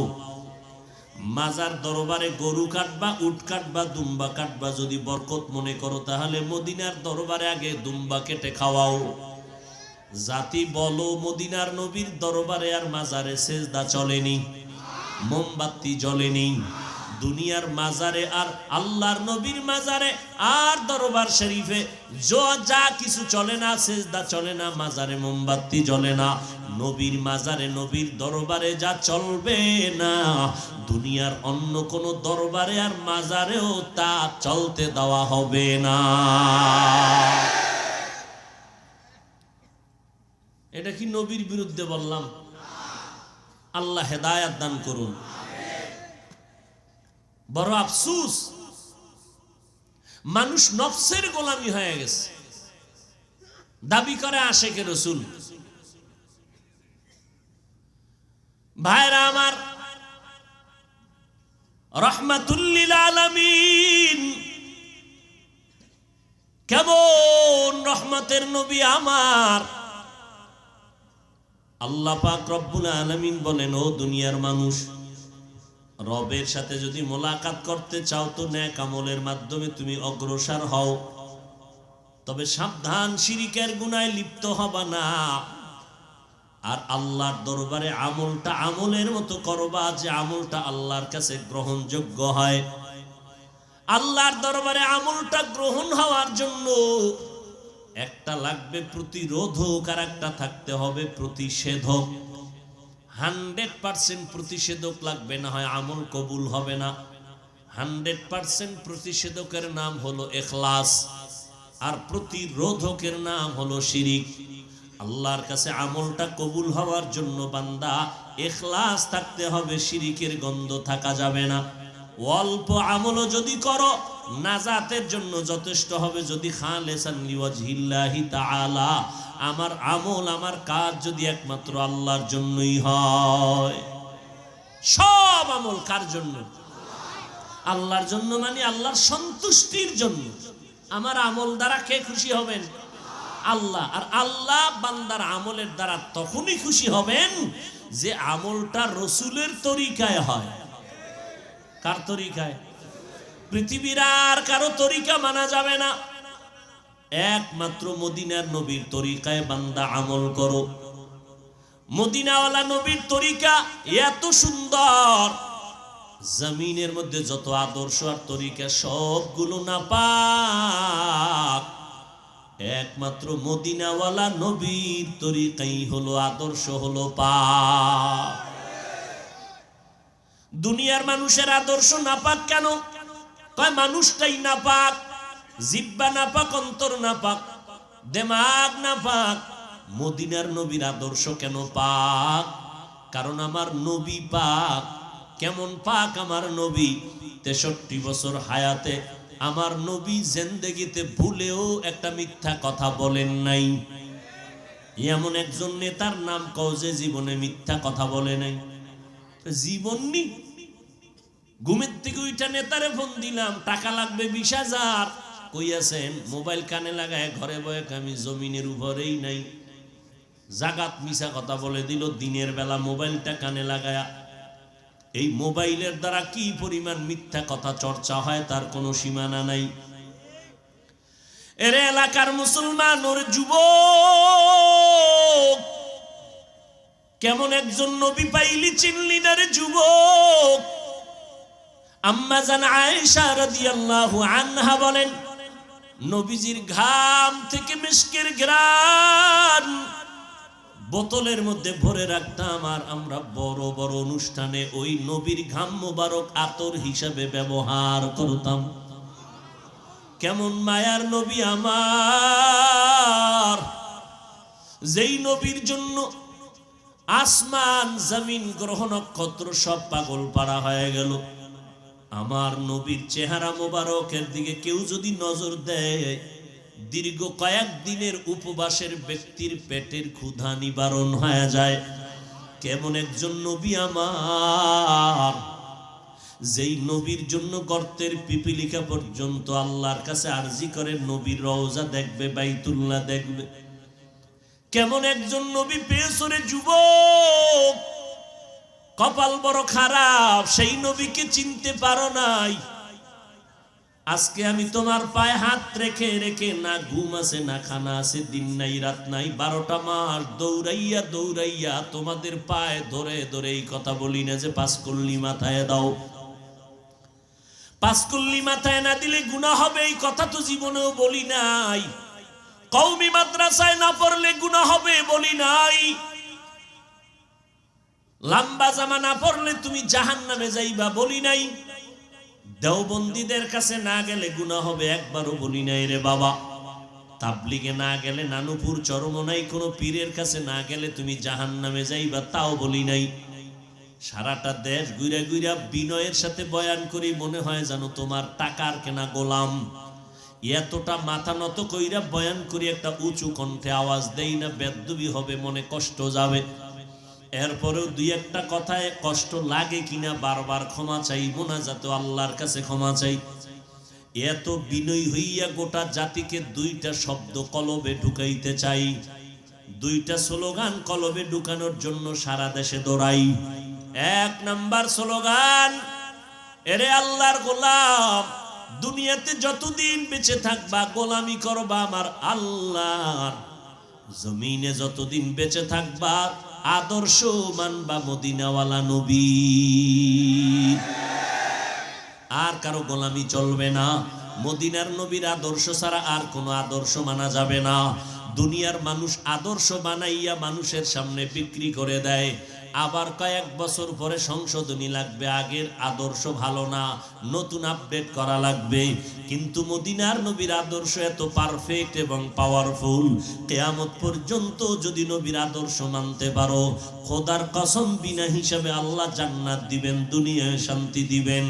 মাজার দরবারে গরু কাটবা, উট কাটবা, দুম্বা কাটবা যদি বরকত মনে করো, তাহলে মদিনার দরবারে আগে দুম্বা কেটে খাওয়াও। জাতি বলো মদিনার নবীর দরবারে আর মাজারে সেজদা চলেনি, মোমবাতি জ্বলেনি। দুনিয়ার মাজারে আর আল্লাহর নবীর মাজারে আর দরবার শরীফে যা কিছু চলে না, সেজদা চলে না, মাজারে মোমবাতি জ্বলে না। নবীর মাজারে নবীর দরবারে যা চলবে না, দুনিয়ার অন্য কোন দরবারে আর মাজারেও তা চলতে দেওয়া হবে না। এটা কি নবীর বিরুদ্ধে বললাম? আল্লাহ হেদায়েত দান করুন। বড় আফসোস, মানুষ নফসের গোলামি হয়ে গেছে, দাবি করে আশিকে রাসূল। ভাইরা আমার, রাহমাতুল লিল আলামিন, কেমন রহমতের নবী আমার। আল্লাহ পাক রব্বুল আলামিন বলেন, ও দুনিয়ার মানুষ, রবের সাথে যদি মোলাকাত করতে চাও তো নেক আমলের মাধ্যমে তুমি অগ্রসর হও, তবে সাবধান, শিরিকের গুনায় লিপ্ত হবা না। আর আল্লাহর দরবারে আমলটা আমলের মতো করবা, যে আমলটা আল্লাহর কাছে গ্রহণযোগ্য হয়। আল্লাহর দরবারে আমলটা গ্রহণ হওয়ার জন্য একটা লাগবে প্রতিরোধক, আর একটা থাকতে হবে প্রতিষেধক। 100% প্রতিষেধক লাগবে, না হয় আমল কবুল হবে না। 100% প্রতিষেধকের নাম হলো ইখলাস, আর প্রতিরোধকের নাম হলো শিরিক। আল্লাহর কাছে আমলটা কবুল হওয়ার জন্য বান্দা ইখলাস থাকতে হবে, শিরিকের গন্ধ থাকা যাবে না। অল্প আমলও যদি করো নাজাতের জন্য যথেষ্ট হবে। যদি খালেসান লিওয়াজহিল্লাহি তাআলা, আমার আমল আমার কাজ যদি একমাত্র আল্লাহর জন্যই হয়। সব আমল কার জন্য? আল্লাহর জন্য, মানে আল্লাহর সন্তুষ্টির জন্য। আমার আমল দ্বারা কে খুশি হবেন? আল্লাহ। আর আল্লাহ বান্দার আমলের দ্বারা তখনই খুশি হবেন যে আমলটা রসুলের তরিকায় হয়। কার তরিকায়? পৃথিবীর আর কারো তরিকা মানা যাবে না, একমাত্র মদিনার নবীর তরিকায় বান্দা আমল করো। মদিনাওয়ালা নবীর তরিকা এত সুন্দর, জমিনের মধ্যে যত আদর্শ আর তরিকা সবগুলো নাপাক, একমাত্র মদিনাওয়ালা নবীর তরিকাই হলো আদর্শ, হলো পাক। দুনিয়ার মানুষের আদর্শ নাপাক কেন? কয় মানুষটাই নাপাক, জিহ্বা নাপাক, অন্তর নাপাক, দিমাগ নাপাক। মদিনার নবীর আদর্শ কেন পাক? কারণ আমার নবী পাক। কেমন পাক আমার নবী? 63 বছর হায়াতে আমার নবী জিন্দেগিতে ভুলেও একটা মিথ্যা কথা বলেন নাই। এমন একজন নেতার নাম কও যে জীবনে মিথ্যা কথা বলে নাই? জীবননি। ঘুমের থেকে ওইটা নেতারে ফোন দিলাম, টাকা লাগবে 20,000। কই আছেন? মোবাইল কানে লাগায় ঘরে বয়ে, আমি জমিনের উপরেই নাই। জাগাত মিশা কথা বলে দিল দিনের বেলা মোবাইলটা কানে লাগায়া। এই মোবাইলের দ্বারা কি পরিমাণ মিথ্যা কথা চর্চা হয় তার কোনো সীমানা নাই। এর এলাকার মুসলমান, ওর যুবক, কেমন একজন নবী পাইলি চিনলি না রে যুবক? আম্মা জান আয়েশা রাদিয়াল্লাহু আনহা বলেন, নবীজির ঘাম থেকে মিশকের ঘ্রাণ বোতলের মধ্যে ভরে রাখতাম, আর আমরা বড় বড় অনুষ্ঠানে ওই নবীর ঘাম মোবারক আতর হিসাবে ব্যবহার করতাম। কেমন মায়ার নবী আমার, যেই নবীর জন্য আসমান জমিন গ্রহ নক্ষত্র সব পাগল পাড়া হয়ে গেল। আমার নবীর চেহারা মোবারকের দিকে কেউ যদি নজর দেয়, দীর্ঘ কয়েকদিনের উপবাসের ব্যক্তির পেটের ক্ষুধা নিবারণ হয়ে যায়। কেমন একজন নবী আমার, যেই নবীর জন্য গর্তের পিপিলিকা পর্যন্ত আল্লাহর কাছে আরজি করে নবীর রওজা দেখবে, বাইতুল্লাহ দেখবে। কেমন একজন নবী পেয়েছরে যুবক, কপাল বড় খারাপ, সেই নবীকে চিনতে পারো নাই। আজকে আমি তোমার পায়ে হাত রেখে রেখে, না ঘুম আছে না খানা আছে, দিন নাই রাত নাই, 12টা মাস দৌড়াইয়া দৌড়াইয়া তোমাদের পায়ে ধরে ধরে এই কথা বলি না যে 5 কল্লি মাথায় দাও। 5 কল্লি মাথায় না দিলে গুনাহ হবে, এই কথা তো জীবনেও বলি নাই। কওমি মাদ্রাসায় না পড়লে গুনাহ হবে বলি নাই। লম্বা জামা না পড়লে তুমি জাহান্নামে যাইবা বলি নাই। দেওবন্দীদের কাছে না গেলে গুনাহ হবে একবারও বলি নাই রে বাবা। তাবলিগে না গেলে, নানুপুর চরমনাই কোনো পীরের কাছে না গেলে তুমি জাহান্নামে যাইবা, তাও বলি নাই। সারাটা দেশ ঘুরে ঘুরে বিনয়ের সাথে বয়ান করি, মনে হয় জানো তোমার টাকার কেনা গোলাম। এতটা মাথা নত কইরা বয়ান করি, একটা উঁচু কণ্ঠে আওয়াজ দেই না, বেদবি হবে, মনে কষ্ট যাবে। এরপরেও দুই একটা কথায় কষ্ট লাগে কিনা বারবার ক্ষমা চাই, মোনাজাতে আল্লাহর কাছে ক্ষমা চাই। এত বিনয়ী হইয়া গোটা জাতিকে 2টা শব্দ কলবে ঢুকাইতে চাই, 2টা স্লোগান কলবে ঢুকানোর জন্য সারা দেশে দৌড়াই। 1 নাম্বার স্লোগান, এরে আল্লাহর গোলাম, দুনিয়াতে যতদিন বেঁচে থাকবা গোলামি করবা আমার আল্লাহর। জমিনে যতদিন বেঁচে থাকবা আদর্শ মানবা মদিনাওয়ালা নবী। আর কারো গোলামি চলবে না। মদিনার নবীর আদর্শ ছাড়া আর কোনো আদর্শ মানা যাবে না। দুনিয়ার মানুষ আদর্শ বানাইয়া মানুষের সামনে বিক্রি করে দেয়, আবার কয়েক বছর পরে সংশোধনী লাগবে, আগের আদর্শ ভালো না, নতুন আপডেট করা লাগবে। কিন্তু মদিনার নবীর আদর্শ এত পারফেক্ট এবং পাওয়ারফুল, কিয়ামত পর্যন্ত যদি নবীর আদর্শ মানতে পারো, খোদার কসম বিনা হিসাবে আল্লাহ জান্নাত দিবেন, দুনিয়ায় শান্তি দিবেন।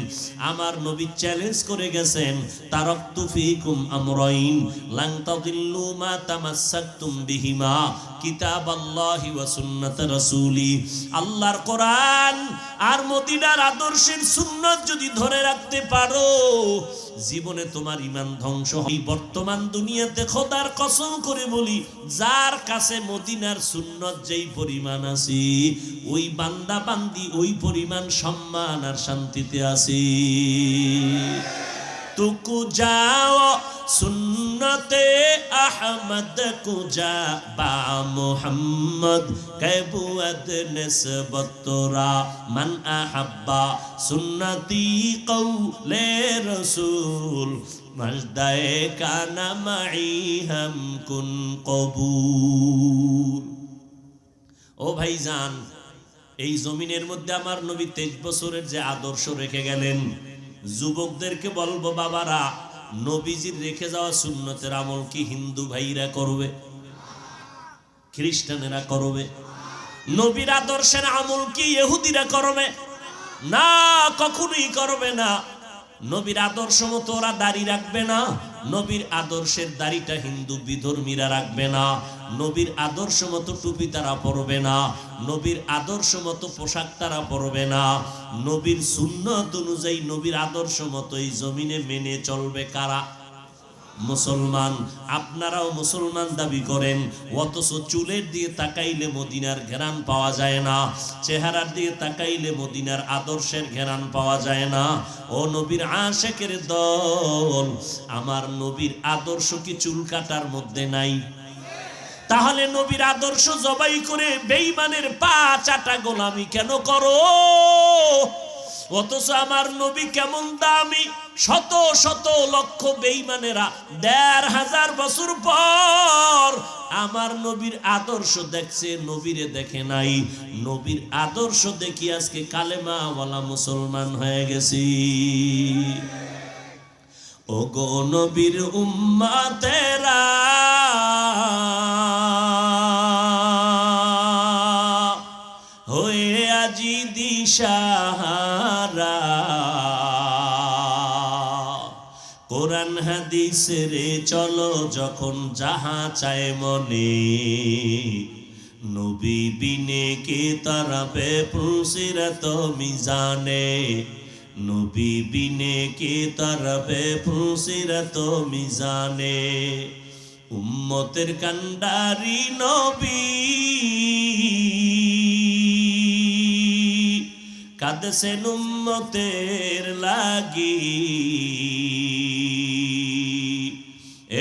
আমার নবী চ্যালেঞ্জ করে গেছেন, তারাকতু ফীকুম আমরাইন লান তাদিল্লু মা তামাসসাকতুম বিহিমা কিতাবাল্লাহি ওয়া সুন্নাত রাসূলি। আল্লাহর কোরআন আর মদিনার আদর্শের সুন্নাত যদি ধরে রাখতে পারো, জীবনে তোমার ঈমান ধ্বংস হয়। বর্তমান দুনিয়াতে খোদার কসম করে বলি, যার কাছে মদিনার সুন্নাত যেই পরিমাণ আছে, ওই বান্দা বান্দি ওই পরিমাণ সম্মান আর শান্তিতে আছে। তুকু যাও সুন্নতে আহমদ কুজা বা মুহাম্মদ কেবুয়াদ নিসবতরা মান আহাব্বা সুন্নতি কওলে রাসূল মজদায়ে কানা মাই হাম কুন কবুল। ও ভাইজান, এই জমিনের মধ্যে আমার নবী 23 বছরের যে আদর্শ রেখে গেলেন, যুবকদেরকে বলবো, বাবারা, নবীজির রেখে যাওয়া সুন্নতের আমল কি হিন্দু ভাইরা করবে? খ্রিস্টানেরা করবে? নবীর আদর্শের আমল কি ইহুদিরা করবে? না, কখনোই করবে না। নবীর আদর্শ মতো ওরা দাড়ি রাখবে না, নবীর আদর্শের দাড়িটা হিন্দু বিধর্মীরা রাখবে না, নবীর আদর্শ মতো টুপি তারা পরবে না, নবীর আদর্শ মতো পোশাক তারা পরবে না। নবীর সুন্নাত অনুযায়ী নবীর আদর্শ মতো এই জমিনে মেনে চলবে কারা? মুসলমান। আপনারাও মুসলমান দাবি করেন, অথচ চুলের দিয়ে তাকাইলে মদিনার ঘেরান পাওয়া যায় না, চেহারার দিয়ে তাকাইলে মদিনার আদর্শের ঘেরান পাওয়া যায় না। ও নবীর আশেকের দল, আমার নবীর আদর্শ কি চুল কাটার মধ্যে নাই? তাহলে নবীর আদর্শ জবাই করে বেঈমানের পা চাটা গোলামি কেন করো? অথচ আমার নবী কেমন দামি, শত শত লক্ষ বেঈমানেরা ১৫০০ বছর পর আমার নবীর আদর্শ দেখছে, নবীরে দেখে নাই। নবীর আদর্শ দেখি আজকে কালেমাওয়ালা মুসলমান হয়ে গেছি। ও গো নবীর উম্মতেরা, হয়ে আজি দিশাহারা, কোরআন হাদিস রে চলো যখন যাহা চায় মনে, নবী বিনে কে তারাবে ফুলসিরাত মিজানে, নবী বিনে কে তারাবে ফুলসিরাত মিজানে। উম্মতের কান্ডারি নবী কাঁদছেন উম্মতের লাগি,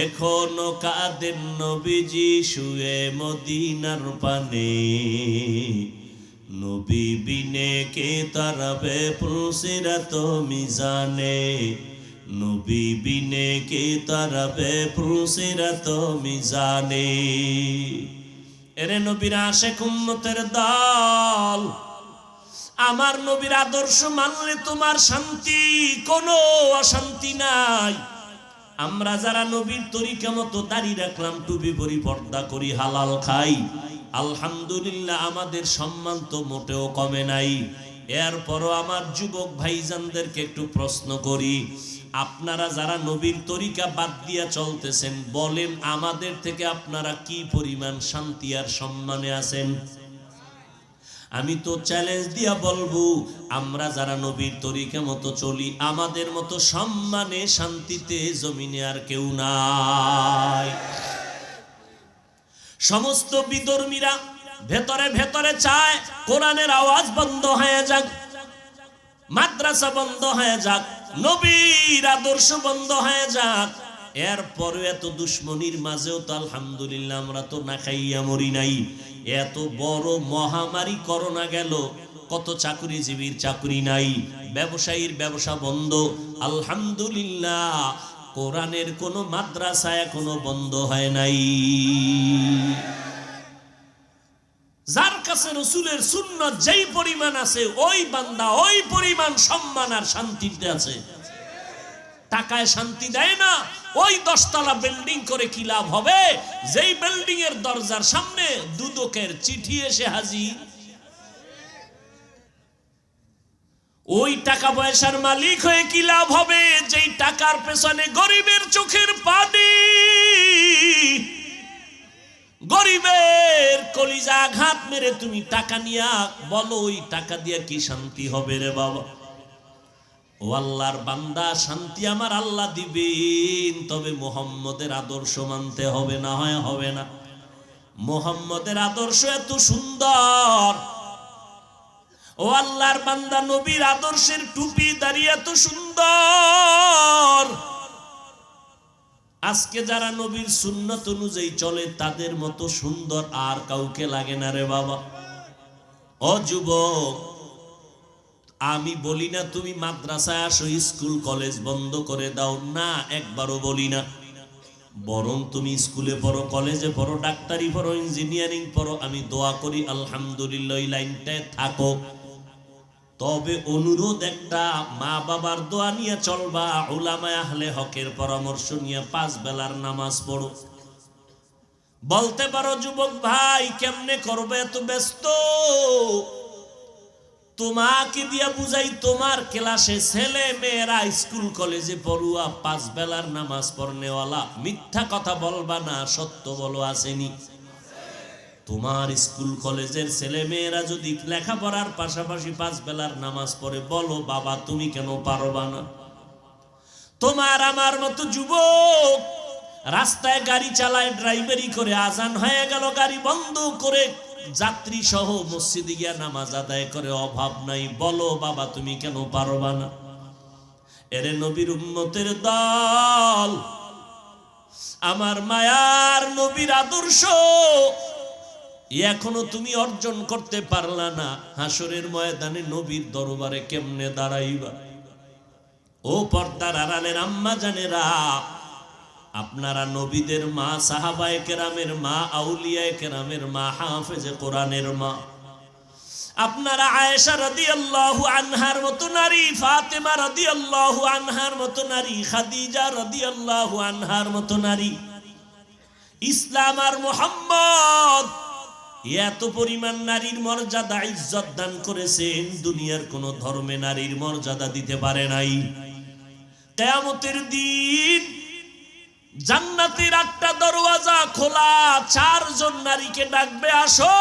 এখনো কাঁদেন নবীজি শুয়ে মদিনার পানে, নবী বিনে কে তারাবে ফুলসিরাত মিজানে, নবী বিনে কে তারাবে ফুলসিরাত মিজানে। এরে নবীর আশিক উম্মতের দল, আমার নবীর আদর্শ মানলে তোমার শান্তি, কোনো অশান্তি নাই। আমরা যারা নবীর তরিকা মতো দাড়ি রাখলাম, টুপি পরি, পর্দা করি, হালাল খাই, আলহামদুলিল্লাহ, আমাদের সম্মান তো মোটেও কমে নাই। এরপরও আমার যুবক ভাইজানদেরকে একটু প্রশ্ন করি, আপনারা যারা নবীর তরিকা বাদ দিয়া চলতেছেন, বলেন আমাদের থেকে আপনারা কি পরিমাণ শান্তি আর সম্মানে আছেন? আমি তো চ্যালেঞ্জ দিয়া বলবো, আমরা যারা নবীর তরিকা মতো চলি, আমাদের মতো সম্মানে শান্তিতে জমিনে আর কেউ নাই। সমস্ত বিধর্মীরা ভেতরে ভেতরে চায় কোরআনের আওয়াজ বন্ধ হয়ে যাক, মাদ্রাসা বন্ধ হয়ে যাক, নবীর আদর্শ বন্ধ হয়ে যাক। এরপরে এত দুশ্মনীর মাঝেও তো আলহামদুলিল্লাহ আমরা তো না খাইয়া মরি নাই। এত বড় মহামারী করোনা গেল, কত চাকরিজীবীর চাকরি নাই, ব্যবসায়ীর ব্যবসা বন্ধ। আলহামদুলিল্লাহ, কোরআনের কোনো মাদ্রাসা এখনো বন্ধ হয় নাই। যার কাছে রাসূলের সুন্নাত যেই পরিমাণ আছে ওই বান্দা ওই পরিমাণ সম্মান আর শান্তিতে আছে। টাকায় শান্তি দেয় না। ওই 10 তলা বিল্ডিং করে কি লাভ হবে যেই বিল্ডিং এর দরজার সামনে দুদকের চিঠি এসে হাজির। ওই টাকা পয়সার মালিক হয়ে কি লাভ হবে যেই টাকার পেছনে গরিবের চোখের পানি, গরিবের কলিজা আঘাত মেরে তুমি টাকা নিয়া বলো ওই টাকা দিয়া কি শান্তি হবে রে বাবা? ও আল্লাহর বান্দা, শান্তি আমার আল্লাহ দিবেন, তবে মুহাম্মদের আদর্শ মানতে হবে, না হয় হবে না। মুহাম্মদের আদর্শ এত সুন্দর। ও আল্লাহর বান্দা, নবীর আদর্শের টুপি দাঁড়িয়ে এত সুন্দর। আজকে যারা নবীর সুন্নাত অনুযায়ী চলে তাদের মতো সুন্দর আর কাউকে লাগে না রে বাবা। ও যুবক, আমি বলি না তুমি মাদ্রাসায় আসো, স্কুল কলেজ বন্ধ করে দাও, না, একবারও বলি না। বরং তুমি স্কুলে পড়ো, কলেজে পড়ো, ডাক্তারি পড়ো, ইঞ্জিনিয়ারিং পড়ো, আমি দোয়া করি আলহামদুলিল্লাহ এই লাইনটায় থাকো। তবে অনুরোধ একটা, মা বাবার দোয়া নিয়ে চলবা, উলামায়ে আহলে হকের পরামর্শ নিয়ে 5 বেলার নামাজ পড়ো। বলতে পারো যুবক ভাই কেমনে করবে, এত ব্যস্ত। তোমাকে দিয়া বুঝাই, তোমার ক্লাসে ছেলে মেয়েরা স্কুল কলেজে পড়ুয়া 5 বেলার নামাজ পড়নেওয়ালা। মিথ্যা কথা বলবা না, সত্য বলো, আসেনি? তোমার স্কুল কলেজের ছেলে মেয়েরা যদি লেখাপড়ার পাশাপাশি 5 বেলার নামাজ পড়ে, বলো বাবা তুমি কেন পারবা না? তোমার আমার মতো যুবক রাস্তায় গাড়ি চালায়, ড্রাইভারি করে, আজান হয়ে গেল গাড়ি বন্ধ করে যাত্রী সহ মসজিদে গিয়া নামাজ আদায় করে, অভাব নাই, বলো বাবা তুমি কেন পারবা না? এরে নবীর উম্মতের দল, আমার মায়ার নবীর আদর্শ এখনো তুমি অর্জন করতে পারলা না। হাসরের ময়দানে নবীর দরবারে কেমনে দাঁড়াইবা? ও পর্দার আড়ালের আম্মা জানেরা, আপনারা নবীদের মা, সাহাবায়ে কেরামের মা, আউলিয়ায়ে কেরামের মা, হাফেজে কোরআনের মা, আপনারা আয়েশা রাদিয়াল্লাহু আনহার মতো নারী, ফাতেমা রাদিয়াল্লাহু আনহার মতো নারী, খাদিজা রাদিয়াল্লাহু আনহার মতো নারী, ইসলাম আর মুহাম্মদ এত পরিমাণ নারীর মর্যাদা ইজ্জত দান করেছেন, দুনিয়ার কোন ধর্মে নারীর মর্যাদা দিতে পারে নাই। কিয়ামতের দিন জান্নাতের 8টা দরওয়াজা খোলা, 4 জন নারীকে ডাকবে, আসো।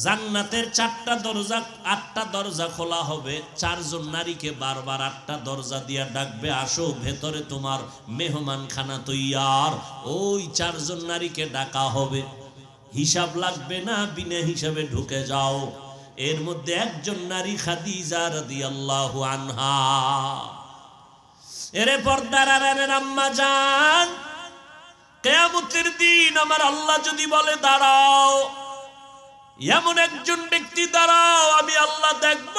জান্নাতের 4টা দরজা, 8টা দরজা খোলা হবে, 4 জন নারীকে বারবার 8টা দরজা দিয়া ডাকবে, আসো ভেতরে তোমার মেহমানখানা তৈয়ার। ওই 4 জন নারীকে ডাকা হবে, হিসাব লাগবে না, বিনা হিসাবে ঢুকে যাও। এর মধ্যে একজন নারী খাদিজা রাদিয়াল্লাহু আনহা। এরে পর্দার আড়ালের আম্মা জান, কিয়ামতের দিন আমার আল্লাহ যদি বলে দাঁড়াও, এমন একজন ব্যক্তি দাঁড়াও, আমি আল্লাহ দেখব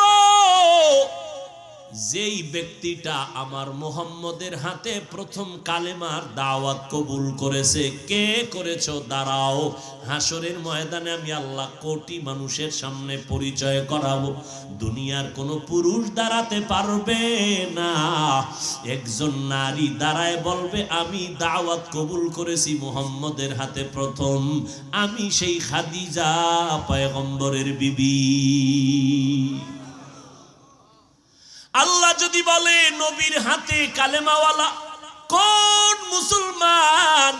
যেই ব্যক্তিটা আমার মুহাম্মদের হাতে প্রথম কালেমার দাওয়াত কবুল করেছে। কে করেছো? দাঁড়াও। হাসরের ময়দানে আমি আল্লাহ কোটি মানুষের সামনে পরিচয় করাবো, দুনিয়ার কোনো পুরুষ দাঁড়াতে পারবে না। একজন নারী দাঁড়ায় বলবে আমি দাওয়াত কবুল করেছি মুহাম্মদের হাতে প্রথম, আমি সেই খাদিজা পয়গম্বরের বিবি। আল্লাহ যদি বলে নবীর হাতে কালেমাওয়ালা কোন মুসলমান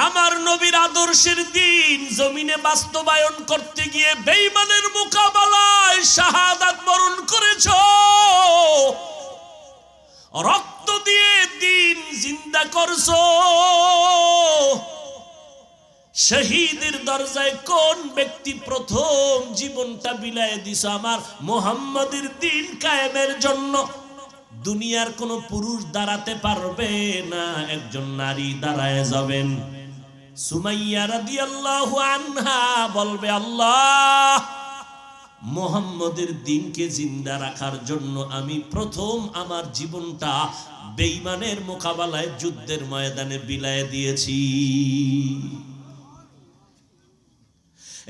আমার নবীর আদর্শের দিন জমিনে বাস্তবায়ন করতে গিয়ে বেঈমানের মোকাবেলায় শাহাদাত বরণ করেছো, রক্ত দিয়ে দিন জিন্দা করছো, শহীদের দরজায় কোন ব্যক্তি প্রথম জীবনটা বিলায় দিছ আমার মুহাম্মদের দিন কায়েমের জন্য, দুনিয়ার কোন পুরুষ দাঁড়াতে পারবে না, একজন নারী দাঁড়ায় যাবেন। সুমাইয়া রাদিয়াল্লাহু আনহা বলবে আল্লাহ মুহাম্মদের দিনকে জিন্দা রাখার জন্য আমি প্রথম আমার জীবনটা বেঈমানের মোকাবেলায় যুদ্ধের ময়দানে বিলায় দিয়েছি।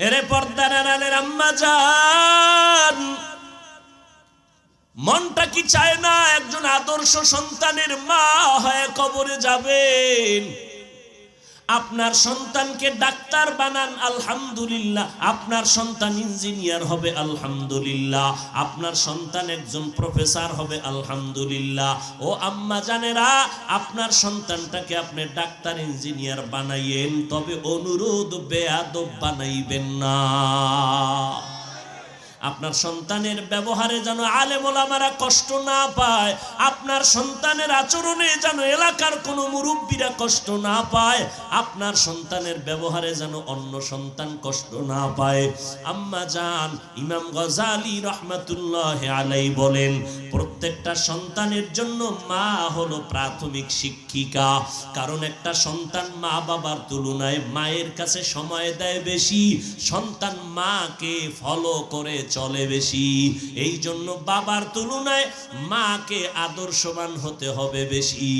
এরে পর্দার আড়ালের আম্মা জান, মনটা কি চায় না একজন আদর্শ সন্তানের মা হয়ে কবরে যাবেন? আপনার সন্তানকে ডাক্তার বানান, আলহামদুলিল্লাহ। আপনার সন্তান ইঞ্জিনিয়ার হবে, আলহামদুলিল্লাহ। আপনার সন্তান একজন প্রফেসর হবে, আলহামদুলিল্লাহ। ও আম্মা জানেরা, আপনার সন্তানটাকে আপনি ডাক্তার ইঞ্জিনিয়ার বানাইয়েন, তবে অনুরোধ বেয়াদব বানাইবেন না। আপনার সন্তানের ব্যবহারে যেন আলেম ওলামারা কষ্ট না পায়, আপনার সন্তানের আচরণে যেন এলাকার কোনো মুরব্বীরা কষ্ট না পায়, আপনার সন্তানের ব্যবহারে যেন অন্য সন্তান কষ্ট না পায়। আম্মা জান, ইমাম গজালি রহমাতুল্লাহি আলাইহি বলেন, প্রত্যেকটা সন্তানের জন্য মা হলো প্রাথমিক শিক্ষিকা। কারণ একটা সন্তান মা বাবার তুলনায় মায়ের কাছে সময় দেয় বেশি, সন্তান মাকে ফলো করে চলে বেশি। এই জন্য বাবার তুলনায় মাকে আদর্শবান হতে হবে বেশি।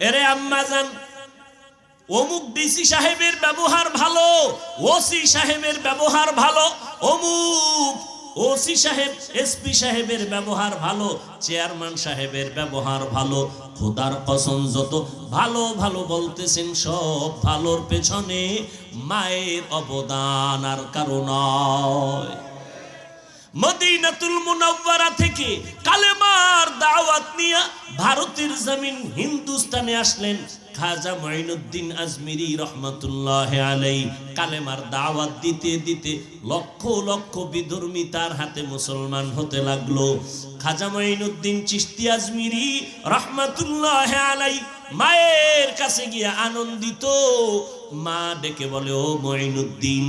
এরে আম্মা জান, অমুক ডিসি সাহেবের ব্যবহার ভালো, ওসি সাহেবের ব্যবহার ভালো, অমুক ওসি সাহেব এসপি সাহেবের ব্যবহার ভালো, চেয়ারম্যান সাহেবের ব্যবহার ভালো। খোদার কসম, যত ভালো ভালো বলতেছেন সব ভালোর পেছনে মায়ের অবদান আর কারো নয়। মদিনাতুল মুনাওয়ারা থেকে কালেমার দাওয়াত নিয়ে ভারতের জমিন হিন্দুস্তানে আসলেন খাজা মুঈনুদ্দিন আজমিরি রহমাতুল্লাহি আলাইহি। কালেমার দাওয়াত দিতে দিতে লক্ষ লক্ষ বিধর্মী তার হাতে মুসলমান হতে লাগলো। খাজা মুঈনুদ্দিন চিশতি আজমিরি রহমাতুল্লাহি আলাইহি মায়ের কাছে গিয়ে আনন্দিত। মা ডেকে বলে, ও মুঈনুদ্দিন,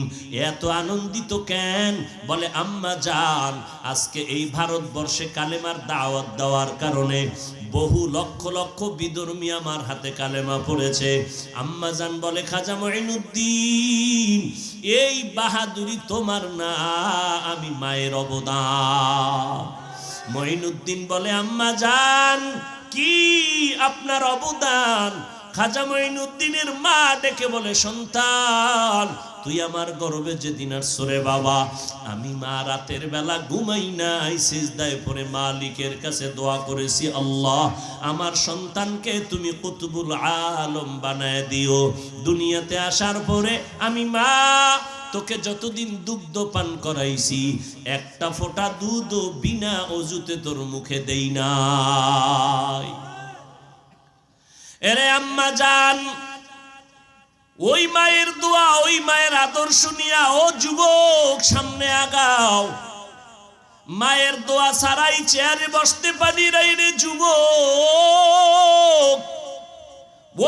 এত আনন্দিত কেন? বলে, আম্মা জান, আজকে এই ভারতবর্ষে কালেমার দাওয়াত দেওয়ার কারণে বহু লক্ষ লক্ষ বিধর্মী আমার হাতে কালেমা পড়েছে। আম্মা জান বলে, খাজা মুঈনুদ্দিন, এই বাহাদুরি তোমার না, আমি মায়ের অবদান। মুঈনুদ্দিন বলে, আম্মা জান, কি আপনার অবদান? খাজা মুঈনুদ্দিনের মা ডেকে বলে, সন্তান, তুই আমার গর্বে যেদিন আসছো রে বাবা, আমি মা রাতের বেলা ঘুমাই নাই, সিজদায় পড়ে মালিকের কাছে দোয়া করেছি, আল্লাহ আমার সন্তানকে তুমি কুতুবুল আলম বানায় দিও। দুনিয়াতে আসার পরে আমি মা তোকে যতদিন দুগ্ধ পান করাইছি, একটা ফোঁটা দুধও বিনা অজুতে তোর মুখে দেই নাই। এরে আম্মা জান, ওই মায়ের দোয়া, ওই মায়ের আদর্শ নিয়া ও যুবক সামনে আগাও। মায়ের দোয়া ছাড়াই চেয়ারে বসতে পারি নাই রে যুবক।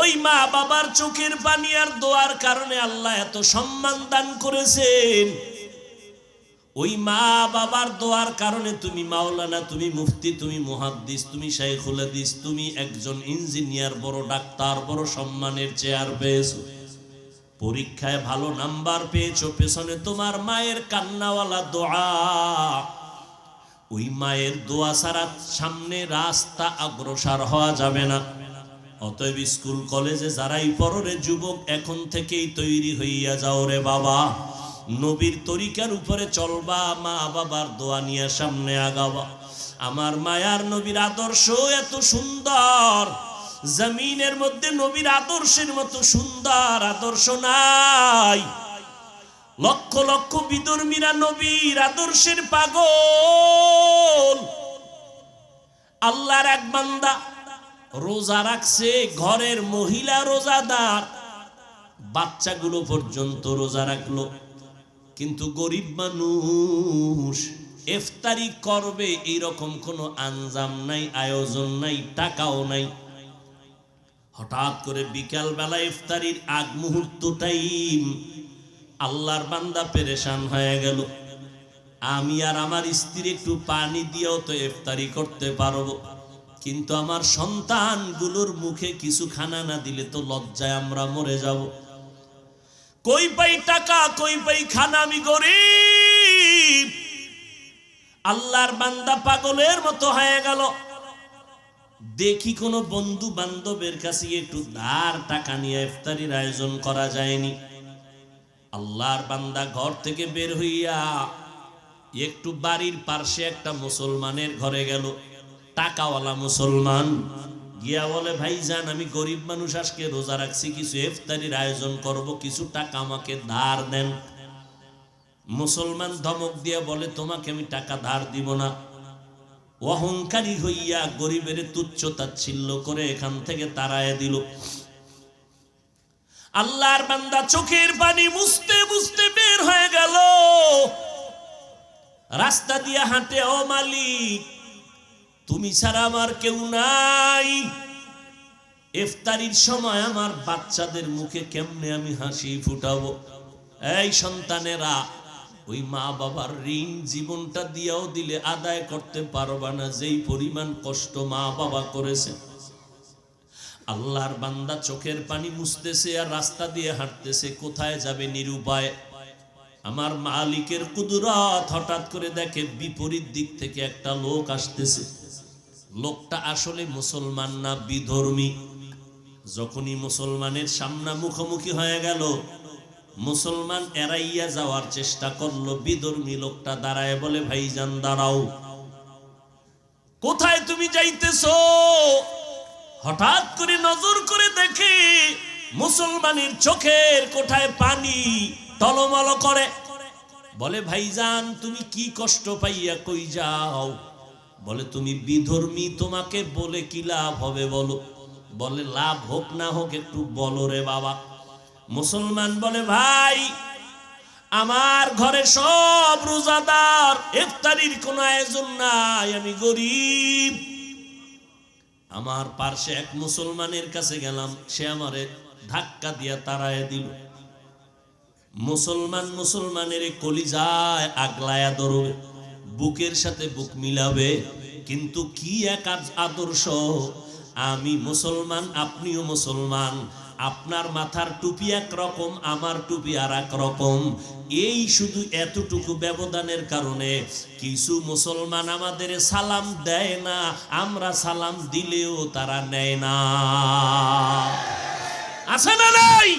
ওই মা বাবার চোখের পানি আর দোয়ার কারণে আল্লাহ এত সম্মান দান করেছেন। ওই মা বাবার দোয়ার কারণে তুমি মাওলানা, তুমি মুফতি, তুমি মুহাদ্দিস, তুমি শাইখুল হাদিস, তুমি একজন ইঞ্জিনিয়ার, বড় ডাক্তার, বড় সম্মানের চেয়ার পেয়েছো। পরীক্ষায় ভালো নাম্বার পেয়েছো, পেছনে তোমার মায়ের কান্নাওয়ালা দোয়া। ওই মায়ের দোয়া ছাড়া সামনে রাস্তা অগ্রসর হওয়া যাবে না। অতএব স্কুল কলেজে যারাই পড়রে যুবক, এখন থেকেই তৈরি হইয়া যাও রে বাবা। নবীর তরিকার উপরে চলবা, মা বাবার দোয়া নিয়ে সামনে আগাবা। আমার মায়ার নবীর আদর্শ এত সুন্দর, জমিনের মধ্যে নবীর আদর্শের মতো সুন্দর আদর্শ নাই। লক্ষ লক্ষ বিধর্মীরা নবীর আদর্শের পাগল। আল্লাহর এক বান্দা রোজা রাখছে, ঘরের মহিলা রোজাদার, বাচ্চাগুলো পর্যন্ত রোজা রাখলো, কিন্তু গরিব মানুষ ইফতারি করবে এইরকম কোনো আঞ্জাম নাই, আয়োজন নাই, টাকাও নাই। হঠাৎ করে বিকাল বেলা ইফতারির আগ মুহূর্ত টাইম, আল্লাহর বান্দা পেরেশান হয়ে গেল, আমি আর আমার স্ত্রী একটু পানি দিয়েও তো ইফতারি করতে পারবো, কিন্তু আমার সন্তানগুলোর মুখে কিছু খানা না দিলে তো লজ্জায় আমরা মরে যাব। কই পাই টাকা, কই পাই খানা, আমি গরিব। আল্লাহর বান্দা পাগলের মতো হয়ে গেল। দেখি কোনো বন্ধু বান্ধবের কাছে একটু ধার টাকা নিয়ে ইফতারির আয়োজন করা যায়নি। আল্লাহর বান্দা ঘর থেকে বের হইয়া একটু বাড়ির পাশে একটা মুসলমানের ঘরে গেল, টাকাওয়ালা মুসলমান। গিয়া বলে, ভাইজান আমি গরিব মানুষ, আজকে রোজা রাখছি, কিছু ইফতারির আয়োজন করব, কিছু টাকা আমাকে ধার দেন। মুসলমান ধমক দিয়া বলে, তোমাকে আমি টাকা ধার দিব না। অহংকারী হইয়া গরিবের তুচ্ছ তাচ্ছিল্য করে এখান থেকে তাড়ায় দিল। আল্লাহর বান্দা চোখের পানি মুছতে মুছতে বের হয়ে গেল। রাস্তা দিয়ে হাঁটে, ও মালিক তুমি ছাড়া আমার কেউ নাই, ইফতারির সময় আমার বাচ্চাদের মুখে কেমনে আমি হাসি ফুটাবো। এই সন্তানেরা, ওই মা বাবার ঋণ জীবনটা দিয়েও দিলে আদায় করতে পারবা না, যেই পরিমাণ কষ্ট মা বাবা করেছে। আল্লাহর বান্দা চোখের পানি মুছতেছে আর রাস্তা দিয়ে হাঁটতেছে, কোথায় যাবে নিরুপায়। আমার মালিকের কুদরত, হঠাৎ করে দেখে বিপরীত দিক থেকে একটা লোক আসতেছে। লোকটা আসলে মুসলমান না, বিধর্মী। যখনই মুসলমানের সামনে মুখোমুখি হয়ে গেল, মুসলমান এড়াইয়া যাওয়ার চেষ্টা করলো। বিধর্মী লোকটা দাঁড়ায় বলে, ভাইজান দাঁড়াও, কোথায় তুমি যাইতেছো? হঠাৎ করে নজর করে দেখে মুসলমানের চোখের কোঠায় পানি টলমল করে। বলে, ভাইজান তুমি কি কষ্ট পাইয়া কই যাও? বলে, তুমি বিধর্মী, তোমাকে বলে কি লাভ হবে বলো? বলে, লাভ হোক না হোক একটু বলো রে বাবা। মুসলমান বলে, ভাই আমার ঘরে সব রোজাদার, ইফতারির কোনো আয়োজন নাই, আমি গরিব। আমার পাশে এক মুসলমানের কাছে গেলাম, সে আমারে ধাক্কা দিয়া তাড়ায় দিল। মুসলমান মুসলমানের কলিজায় আগলায়া ধরবে, বুকের সাথে বুক মিলাবে। কিন্তু কি এক আদর্শ! আমি মুসলমান, আপনিও মুসলমান, আপনার মাথার টুপি একরকম, আমার টুপি আর এক রকম। এই শুধু এতটুকু ব্যবধানের কারণে কিছু মুসলমান আমাদের সালাম দেয় না, আমরা সালাম দিলেও তারা নেয় না। আছে না নাই?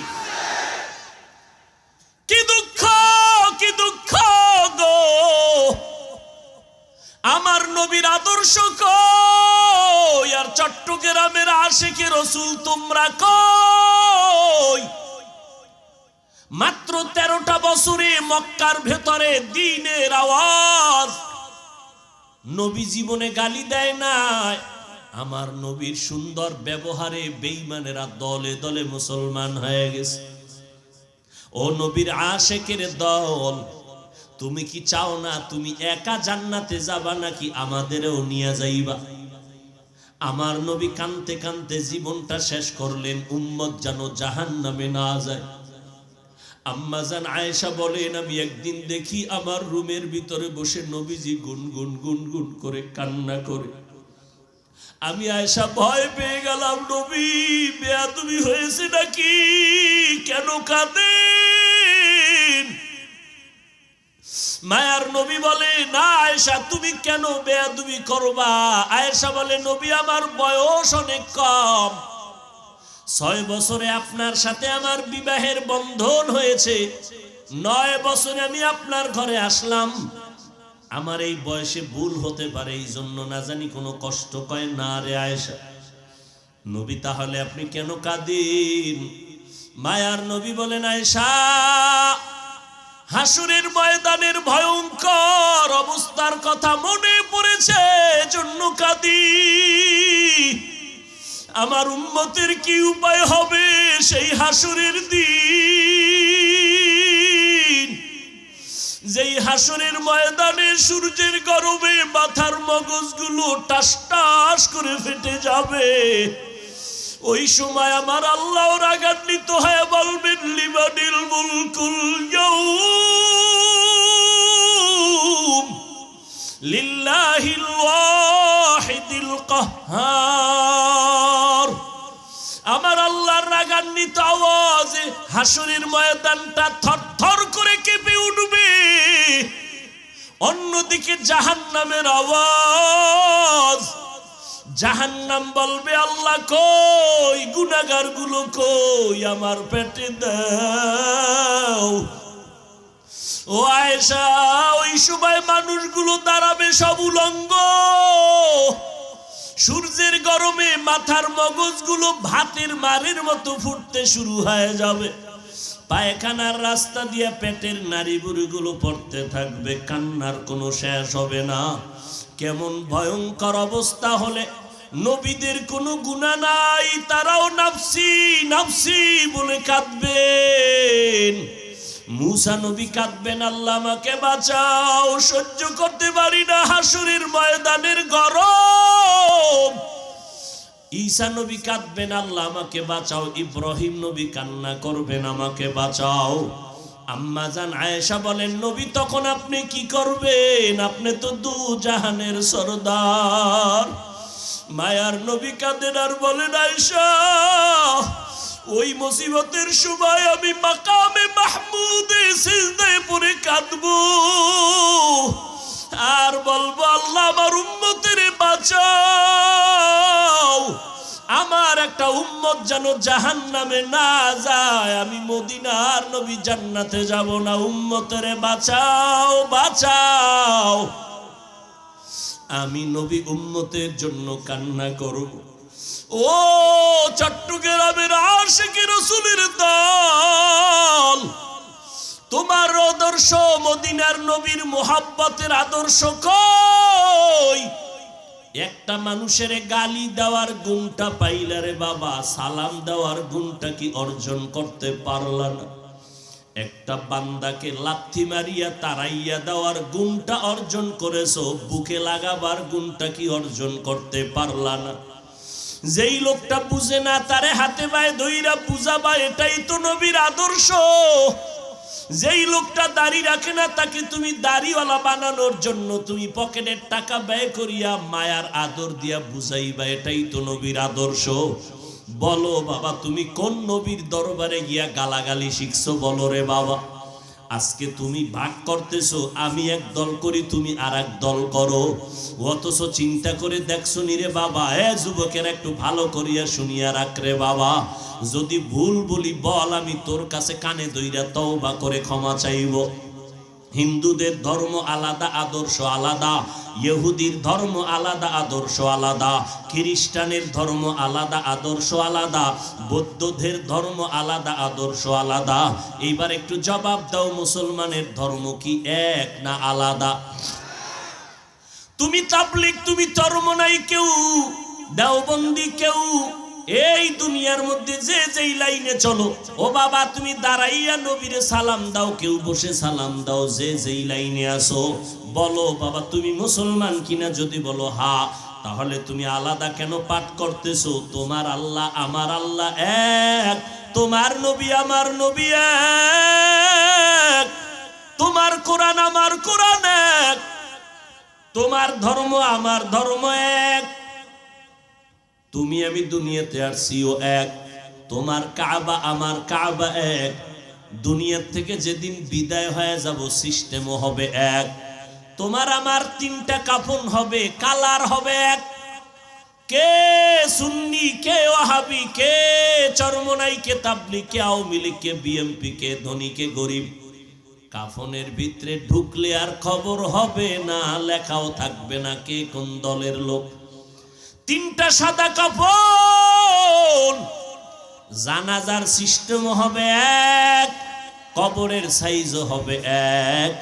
কি দুঃখ, কি দুঃখ গো! আমার নবীর আদর্শ কই, আর চট্টগ্রামের আশিকে রাসূল তোমরা কই? মাত্র 13টা বছরে মক্কার ভেতরে দ্বীনের আওয়াজ। নবী জীবনে গালি দেয় না। আমার নবীর সুন্দর ব্যবহারে বেঈমানেরা দলে দলে মুসলমান হয়ে গেছে। ও নবীর আশিকের দল, তুমি কি চাও না তুমি একা জান্নাতে যাবা, নাকি আমাদেরও নিয়ে যাইবা? আমার নবী কানতে কানতে জীবনটা শেষ করলেন, উম্মত যেন জাহান্নামে না যায়। আম্মা জান আয়েশা বলেন, আমি একদিন দেখি আমার রুমের ভিতরে বসে নবীজি গুনগুন গুনগুন করে কান্না করে। আমি আয়েশা ভয় পেয়ে গেলাম, নবী বেয়াদবি হয়েছে নাকি, কেন কাঁদেন? মায়ার নবী বলে, না আয়েশা তুমি কেন বেয়াদবি করবা? আয়েশা বলে, নবী আমার বয়স অনেক কম, 6 বছরে আপনার সাথে আমার বিবাহের বন্ধন হয়েছে, 9 বছরে আমি আপনার ঘরে আসলাম। আমার এই বয়সে ভুল হতে পারে, এই জন্য না জানি কোনো কষ্ট কয় না রে আয়েশা। নবী তাহলে আপনি কেন কাঁদেন? মায়ার নবী বলেন, আয়েশা হাসরের ময়দানের ভয়ঙ্কর অবস্থার কথা মনে পড়েছে, জন্য কাঁদি। আমার উম্মতের কি উপায় হবে সেই হাসরের দিন, যেই হাসরের ময়দানে সূর্যের গরমে মাথার মগজগুলো টাস টাস করে ফেটে যাবে। ওই সময় আমার আল্লাহ রাগান্বিত হয়ে বলবেন, লিমানিল মুলকুল ইয়াউম লিল্লাহিল ওয়াহিদিল কাহ্হার। আমার আল্লাহর রাগান্বিত আওয়াজে হাসরের ময়দানটা থরথর করে কেঁপে উঠবে। অন্যদিকে জাহান্নামের আওয়াজ, জাহান্নাম বলবে, আল্লাহ কই, গুনাহগার গুলো কই, আমার পেটে দাও। ও আয়েশা, ওই সময় মানুষগুলো দাঁড়াবে সব উলঙ্গ, সূর্যের গরমে মাথার মগজগুলো ভাতের মারের মতো ফুটতে শুরু হয়ে যাবে, পায়খানার রাস্তা দিয়ে পেটের নাড়ি বুড়িগুলো পড়তে থাকবে, কান্নার কোনো শেষ হবে না। কেমন ভয়ঙ্কর অবস্থা হলে নবীদের কোনো গুনাহ নাই, তারাও নাফসি নাফসি বলে কাঁদবেন। মুসা নবী কাঁদবেন, আল্লাহ আমাকে বাঁচাও, সহ্য করতে পারি না হাসরের ময়দানের গরম। ঈসা নবী কাঁদবেন, আল্লাহ আমাকে বাঁচাও। ইব্রাহিম নবী কান্না করবেন, আমাকে বাঁচাও। আম্মা জান আয়েশা বলেন, নবী তখন আপনি কি করবেন? আপনি তো দু জাহানের সরদার। মায়ার নবী কাঁদেন আর বলেন, আয়েশা ওই মুসিবতের সময় আমি মাকামে মাহমুদে সিজদায় পড়ে কাঁদবো আর বলবো, আল্লাহ আমার উম্মতের বাঁচাও, আমার একটা উম্মত যেন জাহান্নামে না যায়, আমি মদিনার নবী জান্নাতে যাব না, উম্মতের বাঁচাও বাঁচাও। আমি নবী উম্মতের জন্য কান্না করব। ও চট্টগ্রামের আশিকি রাসূলের দল, তোমার আদর্শ মদিনার নবীর মোহাব্বতের আদর্শ কই? একটা মানুষের গালি দেওয়ার গুণটা পাইলা রে বাবা, সালাম দেওয়ার গুণটা কি অর্জন করতে পারলা না? একটা বান্দাকে লাথি মারিয়া তাড়াইয়া দেওয়ার গুণটা অর্জন করেছো, বুকে লাগাবার গুণটা কি অর্জন করতে পারলা না? যেই লোকটা বুঝে না তারে হাতে পায়ে ধইরা বুঝাবা, এটাই তো নবীর আদর্শ। যেই লোকটা দাড়ি রাখে না তাকে তুমি দাড়িওয়ালা বানানোর জন্য তুমি পকেটের টাকা ব্যয় করিয়া মায়ার আদর দিয়া বুঝাইবা, এটাই তো নবীর আদর্শ। বলো বাবা, তুমি কোন নবীর দরবারে গিয়া গালাগালি শিখছো? বলো রে বাবা। আজকে তুমি ভাগ করতেছো, আমি এক দল করি, তুমি আর এক দল করো, অথচ চিন্তা করে দেখছো নি রে বাবা? যুবকের একটু ভালো করিয়া শুনিয়া রাখ রে বাবা, যদি ভুল বলি বল, আমি তোর কাছে কানে ধইরা তওবা করে ক্ষমা চাইব। হিন্দুদের ধর্ম আলাদা, আদর্শ আলাদা, ইহুদির ধর্ম আলাদা, আদর্শ আলাদা, খ্রিস্টানের ধর্ম আলাদা, আদর্শ আলাদা, বৌদ্ধদের ধর্ম আলাদা, আদর্শ আলাদা। এইবার একটু জবাব দাও, মুসলমানের ধর্ম কি এক না আলাদা? তুমি তাবলীগ, তুমি চরমনাই, কেউ দেওবন্দি, কেউ এই দুনিয়ার মধ্যে যে যেই লাইনে চলো, ও বাবা তুমি দাঁড়াইয়া নবীরে সালাম দাও, কেউ বসে সালাম দাও, যে যেই লাইনে আসো। বলো বাবা তুমি মুসলমান কিনা? যদি বলো হা, তাহলে তুমি আলাদা কেন পাঠ করতেছো? তোমার আল্লাহ আমার আল্লাহ এক, তোমার নবী আমার নবী এক, তোমার কোরআন আমার কোরআন এক, তোমার ধর্ম আমার ধর্ম এক, তুমি আমি দুনিয়াতে আসছিও এক, তোমার কাবা আমার কাবা এক, দুনিয়ার থেকে যেদিন বিদায় হয়ে যাব সিস্টেমও হবে এক, তোমার আমার তিনটা কাফন হবে, কালার হবে এক, কে সুন্নি, কে ওয়াহাবি, কে চরমনাই, কে তাবলীগ, কে আওয়ামী লীগ, কে বিএনপি, কে ধনী, কে গরিব। কাফনের ভিতরে ঢুকলে আর খবর হবে না, লেখাও থাকবে না কে কোন দলের লোক। তিনটা সাদা কাফন, জানাজার সিস্টেম হবে এক, কবরের সাইজও হবে এক,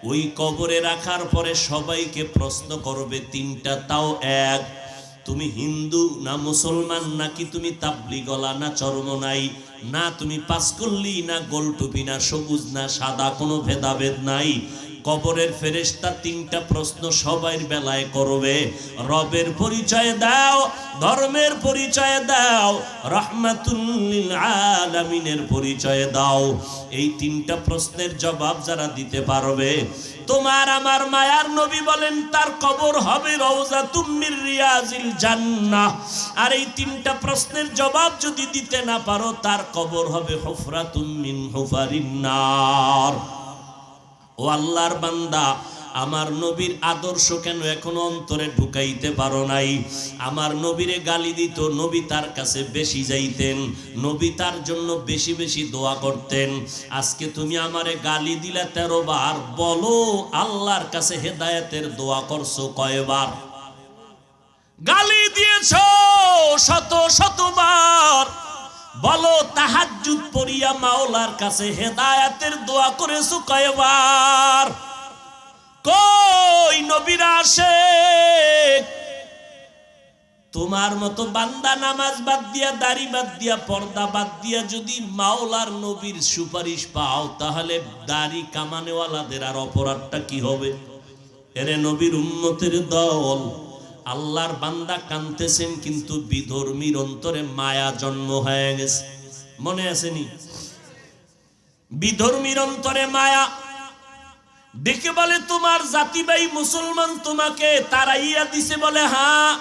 ওই কবরে রাখার পরে সবাইকে প্রশ্ন করবে তিনটা, তাও এক। তুমি হিন্দু না মুসলমান, নাকি তুমি তাবলীগওয়ালা না চরমনাই, না তুমি পাঁচকল্লি না গোলটুপি, না সবুজ না সাদা, কোনো ভেদাভেদ নাই। কবরের ফেরেশতা তিনটা প্রশ্ন সবার বেলায় করবে, রবের পরিচয় দাও, ধর্মের পরিচয় দাও, রাহমাতুল লিল আলামিনের পরিচয় দাও। এই তিনটা প্রশ্নের জবাব যারা দিতে পারবে, তোমার আমার মায়ার নবী বলেন তার কবর হবে রওজাতুম মির রিয়াজিল জান্নাহ। আর এই তিনটা প্রশ্নের জবাব যদি দিতে না পারো, তার কবর হবে হুফরাতুম মিন হুফারিন নার। ও আল্লাহর বান্দা, আমার নবীর আদর্শ কেন এখনো অন্তরে ঢুকাইতে পারো নাই? আমার নবীরে গালি দিত, নবী তার কাছে বেশি যাইতেন, নবী তার জন্য বেশি বেশি দোয়া করতেন। আজকে তুমি আমারে গালি দিলে 13 বার, বলো আল্লাহর কাছে হেদায়েতের দোয়া করছো কয়বার? গালি দিয়েছ শত শতবার, বলো তাহাজ্জুদ পড়িয়া মাওলার কাছে হেদায়েতের দোয়া করেছো কয়বার? কই নবীর আশিক? তোমার মতো বান্দা নামাজ বাদ দিয়া, দাড়ি বাদ দিয়া, পর্দা বাদ দিয়া যদি মাওলার নবীর সুপারিশ পাও, তাহলে দাড়ি কামানেওয়ালাদের আর অপরাধটা কি হবে? এরে নবীর উম্মতের দল, আল্লাহর বান্দা কাঁদতেছেন, কিন্তু বিধর্মীর অন্তরে মায়া জন্ম হয়ে গেছে। মনে আসেনি? বিধর্মীর অন্তরে মায়া। ডেকে বলে তোমার জাতি ভাই মুসলমান তোমাকে তারাইয়া দিছে, বলে হ্যাঁ।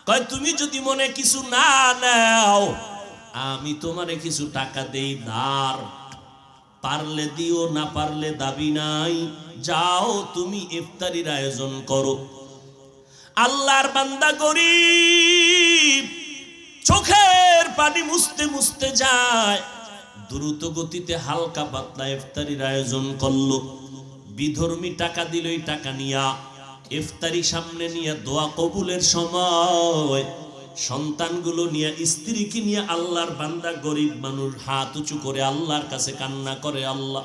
কয় তুমি যদি মনে কিছু না নাও, আমি তোমারে কিছু টাকা দেই ধার, পারলে দিও, না পারলে দাবি নাই, যাও তুমি ইফতারির আয়োজন করো। আল্লাহর বান্দা গরিব, চোখের পানি মুছতে মুছতে যায়, দ্রুত গতিতে হালকা পাতলা ইফতারির আয়োজন করলো। বিধর্মী টাকা দিল, এই টাকা নিয়া ইফতারি সামনে নিয়ে দোয়া কবুলের সময় সন্তানগুলো নিয়ে, স্ত্রীকে নিয়ে আল্লাহর বান্দা গরিব মানুষ হাত উঁচু করে আল্লাহর কাছে কান্না করে, আল্লাহ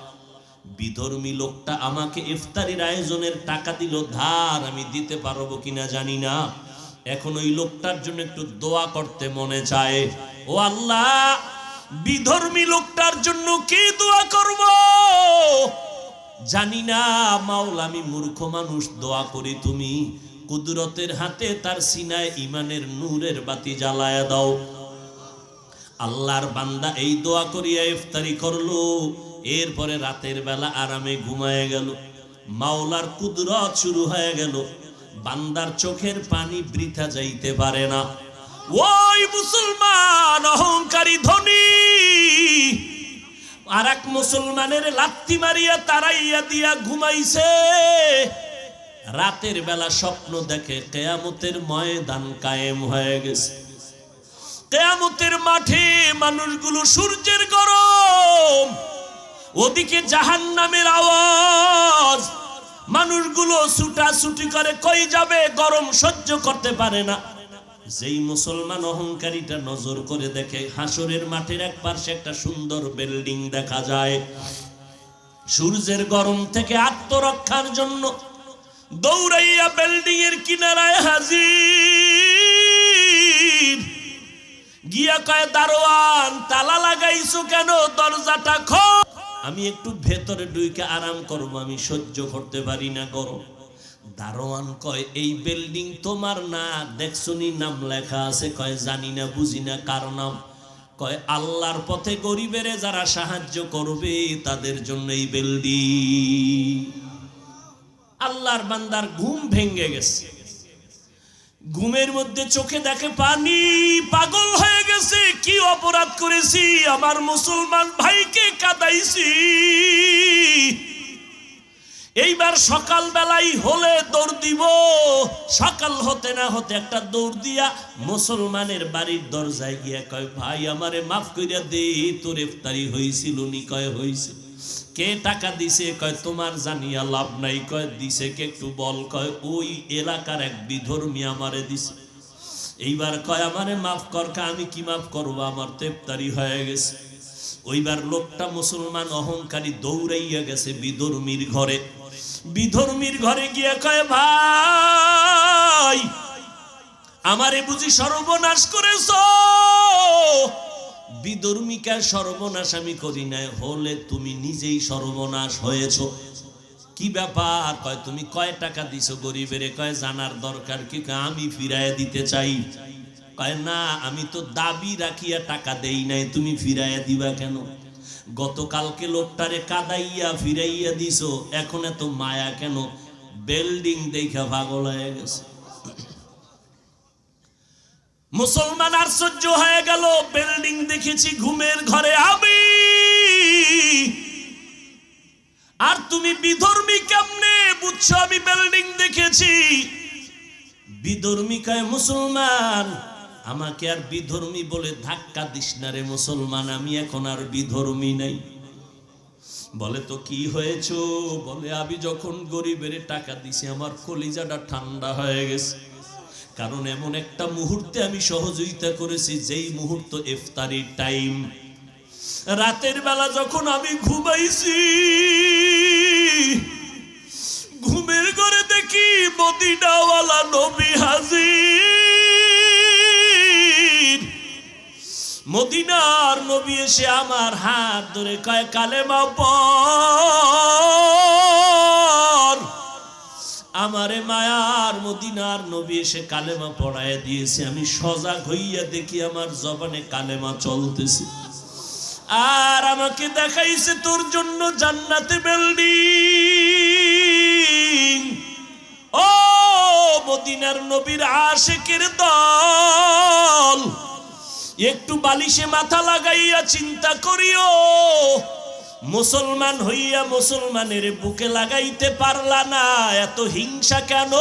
বিধর্মী লোকটা আমাকে ইফতারির আয়োজনের টাকা দিল ধার, আমি দিতে পারবো কিনা জানি না, এখন ওই লোকটার জন্য একটু দোয়া করতে মনে চায়। ও আল্লাহ, বিধর্মী লোকটার জন্য কি দোয়া করব জানি না মাওলা, আমি মূর্খ মানুষ, দোয়া করি তুমি কুদরতের হাতে তার সিনায় ইমানের নূরের বাতি জ্বালায়া দাও। আল্লাহর বান্দা এই দোয়া করিয়া ইফতারি করলো, এরপরে রাতের বেলা আরামে ঘুমায় গেল। মাওলার কুদরত শুরু হয়ে গেল, বান্দার চোখের পানি বৃথা যাইতে পারে না। ওই মুসলমান অহংকারী ধনী আর এক মুসলমানের লাত্তি মারিয়া তারাইয়া দিয়া ঘুমাইছে। রাতের বেলা স্বপ্ন দেখে কিয়ামতের ময়দান কায়েম হয়ে গেছে। কিয়ামতের মাঠে মানুষগুলো, সূর্যের গরম, ওদিকে জাহান্নামের আওয়াজ, মানুষগুলো ছুটাছুটি করে, কই যাবে, গরম সহ্য করতে পারে না। যেই মুসলমান অহংকারীটা নজর করে দেখে হাসরের মাঠের এক পাশে একটা সুন্দর বিল্ডিং দেখা যায়, সূর্যের গরম থেকে আত্মরক্ষার জন্য দৌড়াইয়া বিল্ডিং এর কিনারায় হাজির, গিয়া কয় দারোয়ান তালা লাগাইছো কেন, দরজাটা খোল, আমি একটু ভেতরে ঢুকে আরাম করব, আমি সহ্য করতে পারি না গরম। দারোয়ান কয় এই বিল্ডিং তোমার না, দেখছনি নাম লেখা আছে? কয় জানি না, বুঝি না, কার নাম? কয় আল্লাহর পথে গরিবের যারা সাহায্য করবে তাদের জন্য এই বিল্ডিং। আল্লাহর বান্দার ঘুম ভেঙে গেছে, ঘুমের মধ্যে চোখে দেখে পানি, পাগল হয়ে গেছে। কি অপরাধ করেছি, আমার মুসলমান ভাইকে কাঁদাইছি। এইবার সকাল বেলাই হলে দৌড় দিব, সকাল হতে না হতে একটা দৌড় দিয়া মুসলমানের বাড়ির দরজায় গিয়া কয় ভাই আমারে মাফ কইরা দে, তোর ইফতারি হইছিল নি? কয় হইছে। কে টাকা দিছে? কয় তোমার জানিয়া লাভ নাই। কয় দিছে কে একটু বল? কয় ওই এলাকার এক বিধর্মী আমারে দিছে। এইবার কয় আমারে মাফ কর। আমি কি মাফ করবো, আমার তো ইফতারি হয়ে গেছে। ওইবার লোকটা মুসলমান অহংকারী দৌড়াইয়া গেছে বিধর্মীর ঘরে। বিধর্মীর ঘরে গিয়া কয় ভাই আমারে বুঝি সর্বনাশ করেছ? বিধর্মীকে সর্বনাশ আমি করি নাই, হলে তুমি নিজেই সর্বনাশ হয়েছ। কি ব্যাপার? কয় তুমি কয় টাকা দিছো গরিবের? কয় জানার দরকার কি? আমি ফিরাইয়া দিতে চাই। কয় না, আমি তো দাবি রাখিয়া টাকা দেই নাই, তুমি ফিরাইয়া দিবা কেন? গতকালকে লোকটারে কাদাইয়া ফিরাইয়া দিছো, এখন এত মায়া কেন? বিল্ডিং দেখা পাগল হয়ে গেছে। মুসলমান আশ্চর্য হয়ে গেল, বিল্ডিং দেখেছি ঘুমের ঘরে আমি, আর তুমি বিধর্মী কেমনে বুঝছো আমি বিল্ডিং দেখেছি। বিধর্মী কয় মুসলমান, আমাকে আর বিধর্মী বলে ধাক্কা দিস না রে মুসলমান, আমি এখন আর বিধর্মী নাই। বলে তো কি হয়েছো? বলে আমি যখন গরিবের টাকা দিছি আমার কলিজাটা ঠান্ডা হয়ে গেছে, কারণ এমন একটা মুহূর্তে আমি সহযোগিতা করেছি যেই মুহূর্ত ইফতারির টাইম। রাতের বেলা যখন আমি ঘুমাইছি, ঘুমের ঘরে দেখি মদিনাওয়ালা নবী হাজির। মদিনার নবী এসে আমার হাত ধরে কয় কালেমা পড়। আমারে মায়ার মদিনার নবী এসে কালেমা পড়ায় দিয়েছে। আমি সজাগ হইয়া দেখি আমার জবানে কালেমা চলতেছে, আর আমাকে দেখাইছে তোর জন্য জান্নাতে বিল্ডিং। ও মদিনার নবীর আশিকের দল, একটু বালিশে মাথা লাগাইয়া চিন্তা করিও, মুসলমান হইয়া মুসলমানের বুকে লাগাইতে পারলা না, এত হিংসা কেন?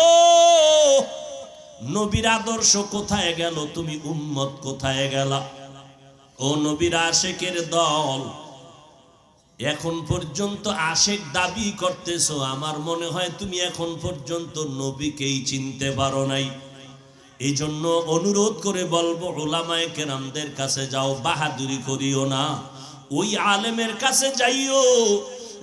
নবীর আদর্শ কোথায় গেল? তুমি উম্মত কোথায় গেলা? ও নবীর আশিকের দল, এখন পর্যন্ত আশিক দাবি করতেছো, আমার মনে হয় তুমি এখন পর্যন্ত নবীকেই চিনতে পারো নাই। এই জন্য অনুরোধ করে বলবো, উলামায়ে কেরামদের কাছে যাও, বাহাদুরি করিও না। ওই আলেমের কাছে যাইও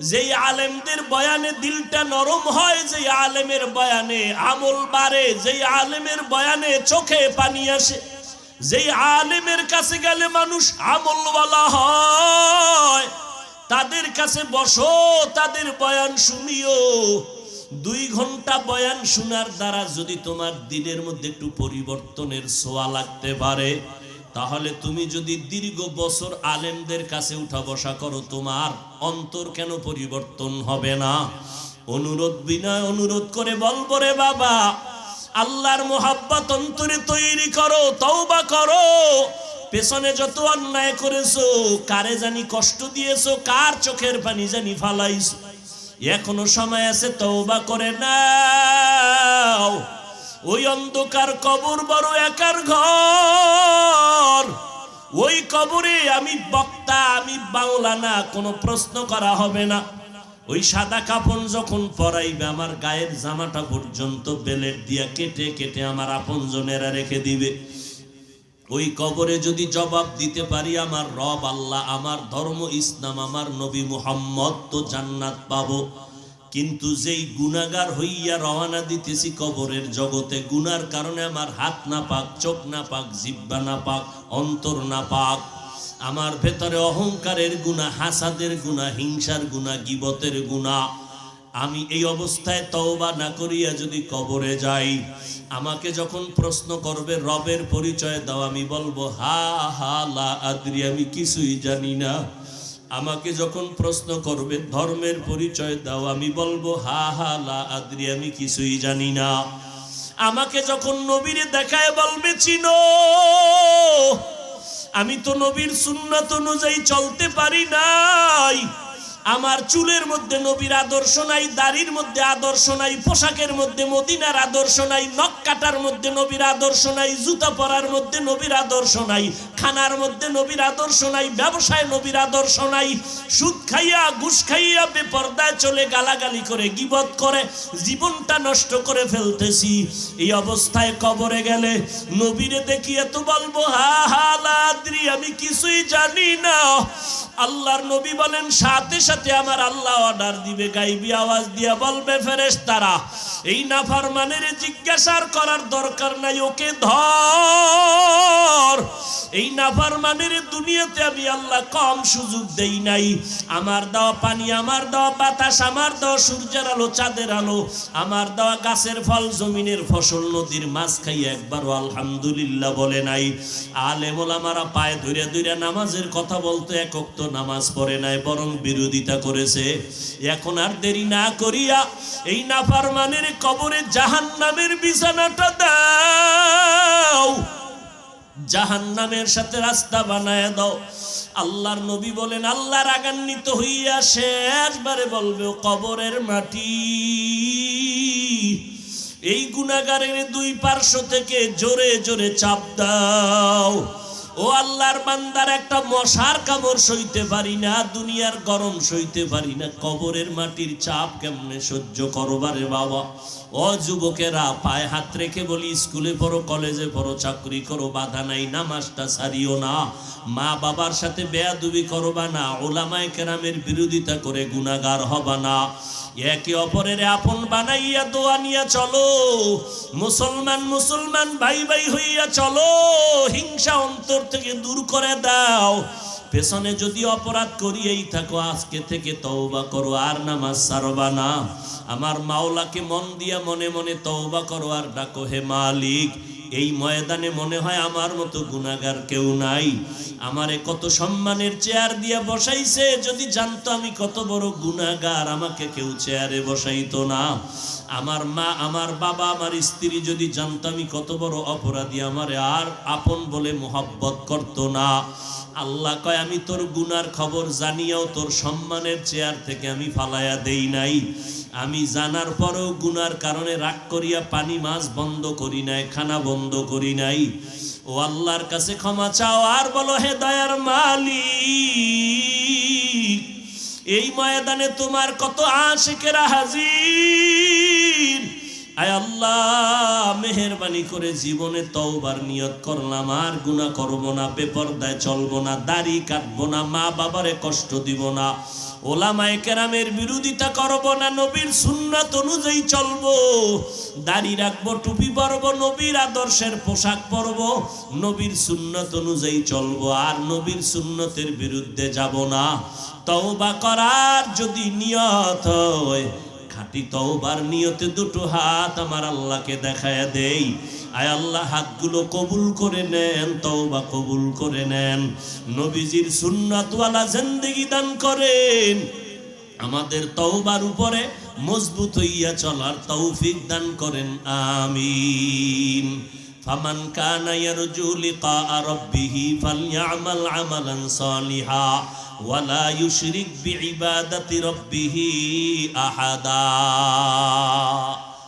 যেই আলেমদের বয়ানে দিলটা নরম হয়, যেই আলেমের বয়ানে আমল বাড়ে, যেই আলেমের বয়ানে চোখে পানি আসে, যেই আলেমের কাছে গেলে মানুষ আমলওয়ালা হয়, তাদের কাছে বসো, তাদের বয়ান শুনিও। 2 ঘন্টা বয়ান শোনার দ্বারা যদি তোমার দিনের মধ্যে একটু পরিবর্তনের ছোঁয়া লাগতে পারে, তাহলে তুমি যদি দীর্ঘ বছর আলেমদের কাছে উঠা বসা করো, তোমার অন্তর কেন পরিবর্তন হবে না? অনুরোধ বিনয় অনুরোধ করে বলবো রে বাবা, আল্লাহর মোহাব্বত অন্তরে তৈরি করো, তওবা করো। পেছনে যত অন্যায় করেছো, কারে জানি কষ্ট দিয়েছো, কার চোখের পানি জানি ফালাইছো, এখনো সময় আছে, তওবা করে নাও। ওই অন্ধকার কবর বড় একার ঘর, ওই কবরে আমি বক্তা, আমি বাংলা না, কোনো প্রশ্ন করা হবে না। ওই সাদা কাফন যখন পরাইবে, আমার গায়ের জামাটা পর্যন্ত বেলেট দিয়া কেটে কেটে আমার আপনজনেরা রেখে দিবে। ওই কবরে যদি জবাব দিতে পারি আমার রব আল্লাহ, আমার ধর্ম ইসলাম, আমার নবী মুহাম্মদ, তো জান্নাত পাবো। কিন্তু যেই গুনাহগার হইয়া রওনা দিতেছি কবরের জগতে, গুনার কারণে আমার হাত না পাক, চোখ না পাক, জিহ্বা না পাক, অন্তর না পাক, আমার ভেতরে অহংকারের গুনাহ, হাসাদের গুনাহ, হিংসার গুনাহ, গীবতের গুনাহ, আমি এই অবস্থায় তওবা না করিয়া যদি কবরে যাই, আমাকে যখন প্রশ্ন করবে রবের পরিচয় দাও, আমি বলবো হা হা লা আদ্রি, আমি কিছুই জানি না। আমাকে যখন প্রশ্ন করবে ধর্মের পরিচয় দাও, আমি বলবো হা হা লা আদ্রি, আমি কিছুই জানি না। আমাকে যখন নবীরে দেখায় বলবে চিনো, আমি তো নবীর সুন্নাত অনুযায়ী চলতে পারি নাই, আমার চুলের মধ্যে নবীর আদর্শ নাই, দাড়ির মধ্যে আদর্শ নাই, পোশাকের মধ্যে মদিনার আদর্শ নাই, নখ কাটার মধ্যে নবীর আদর্শ নাই, জুতা পরার মধ্যে নবীর আদর্শ নাই, খানার মধ্যে নবীর আদর্শ নাই, ব্যবসায় নবীর আদর্শ নাই, সুদ খাইয়া ঘুষ খাইয়া বেপরদায় চলে গালাগালি করে গীবত করে জীবনটা নষ্ট করে ফেলতেছি। এই অবস্থায় কবরে গেলে নবীরে দেখিয়ে তো বলবো হা হা লা আদ্রি, আমি কিছুই জানি না। আল্লাহর নবী বলেন সাথে সাথে আমার আল্লাহ অর্ডার দিবে, গাইবি আওয়াজ দিয়া বলবে ফেরেশতারা, এই নাফরমানের জিজ্ঞাসা করার দরকার নাই, ওকে ধর। এই নাফরমানের দুনিয়াতে আমি আল্লাহ কম সুযোগ দেই নাই। আমার দেওয়া পানি, আমার দেওয়া বাতাস, আমার দেওয়া সূর্যের আলো, চাঁদের আলো, আমার দেওয়া গাছের ফল, জমিনের ফসল, নদীর মাছ খাইয়া একবারও আলহামদুলিল্লাহ বলে নাই। আলেম ওলামারা পায়ে ধরে ধরে নামাজের কথা বলতে, এক ওয়াক্ত নামাজ পড়ে নাই, বরং বিরোধিতা করেছে। এখন আর দেরি না করিয়া এই নাফরমানের কবরে জাহান্নামের বিছানাটা দাও। জাহান্নামের সাথে রাস্তা বানায় দাও। আল্লাহর নবী বলেন, আল্লাহ রাগান্বিত হইয়া শেষবারে বলবে, কবরের মাটি এই গুনাহগারের দুই পার্শ্ব থেকে জোরে জোরে চাপ দাও। ও আল্লাহর বান্দার, একটা মশার কামড় সইতে পারি না, দুনিয়ার গরম সইতে পারি না, কবরের মাটির চাপ কেমনে সহ্য করবারে বাবা। ও যুবকেরা, পায়ে হাত রেখে বলি, স্কুলে পড়ো, কলেজে পড়ো, চাকরি করো, বাধা নাই, নামাজটা ছাড়িও না, মা বাবার সাথে বেয়াদবি করবা না, ওলামায়ে কেরামের বিরোধিতা করে গুনাহগার হবা না, একে অপরের আপন বানাইয়া দোয়া নিয়া চলো, মুসলমান মুসলমান ভাই ভাই হইয়া চলো, হিংসা অন্তর থেকে দূর করে দাও। পেছনে যদি অপরাধ করিয়েই থাকো, আজকে থেকে তওবা করো, আর নামাজ ছাড়বা না। আমার মাওলাকে মন দিয়া মনে মনে তওবা করো আর ডাকো, হে মালিক, এই ময়দানে মনে হয় আমার মতো গুনাহগার কেউ নাই, আমারে কত সম্মানের চেয়ার দিয়া বসাইছে, যদি জানতো আমি কত বড় গুনাহগার, আমাকে কেউ চেয়ারে বসাইতো না। আমার মা, আমার বাবা, আমার স্ত্রী যদি জানতো আমি কত বড় অপরাধী, আমারে আর আপন বলে মোহাব্বত করতো না। আল্লাহ কয়, আমি তোর গুনার খবর জানিয়াও তোর সম্মানের চেয়ার থেকে আমি ফালাইয়া দেই নাই, আমি জানার পরেও গুনার কারণে রাগ করিয়া পানি মাছ বন্ধ করি নাই, খানা বন্ধ করি নাই। ও আল্লাহর কাছে ক্ষমা চাও আর বলো, হে দয়ার মালিক, এই ময়দানে তোমার কত আশিকেরা হাজির, আয় আল্লাহ মেহেরবানি করে জীবনে তওবার নিয়ত করলাম, আর গুনাহ করব না, বেপরদায় চলবো না, দাড়ি কাটবো না, মা বাবারে কষ্ট দিব না, ওলামায়ে কেরামের বিরোধিতা করব না, নবীর সুন্নাত অনুযায়ী চলবো, দাড়ি রাখবো, টুপি পরবো, নবীর আদর্শের পোশাক পরবো, নবীর সুন্নাত অনুযায়ী চলবো, আর নবীর সুন্নতের বিরুদ্ধে যাব না। তওবা করার যদি নিয়ত হয়, খাঁটি তওবার নিয়তে দুটো হাত আমার আল্লাহকে দেখায় দেই, আয় আল্লাহ হাতগুলো কবুল করে নেন, তওবা কবুল করে নেন, নবীজির সুন্নাতওয়ালা জিন্দেগি দান করেন, আমাদের তওবার উপরে মজবুত হইয়া চলার তৌফিক দান করেন, আমিন। ফামান কানা ইয়ারজু লিকা রাব্বিহি ফালইআমাল আমালান সালিহা ওয়ালা ইউশরিক বিইবাদাতি রাব্বিহি আহাদা।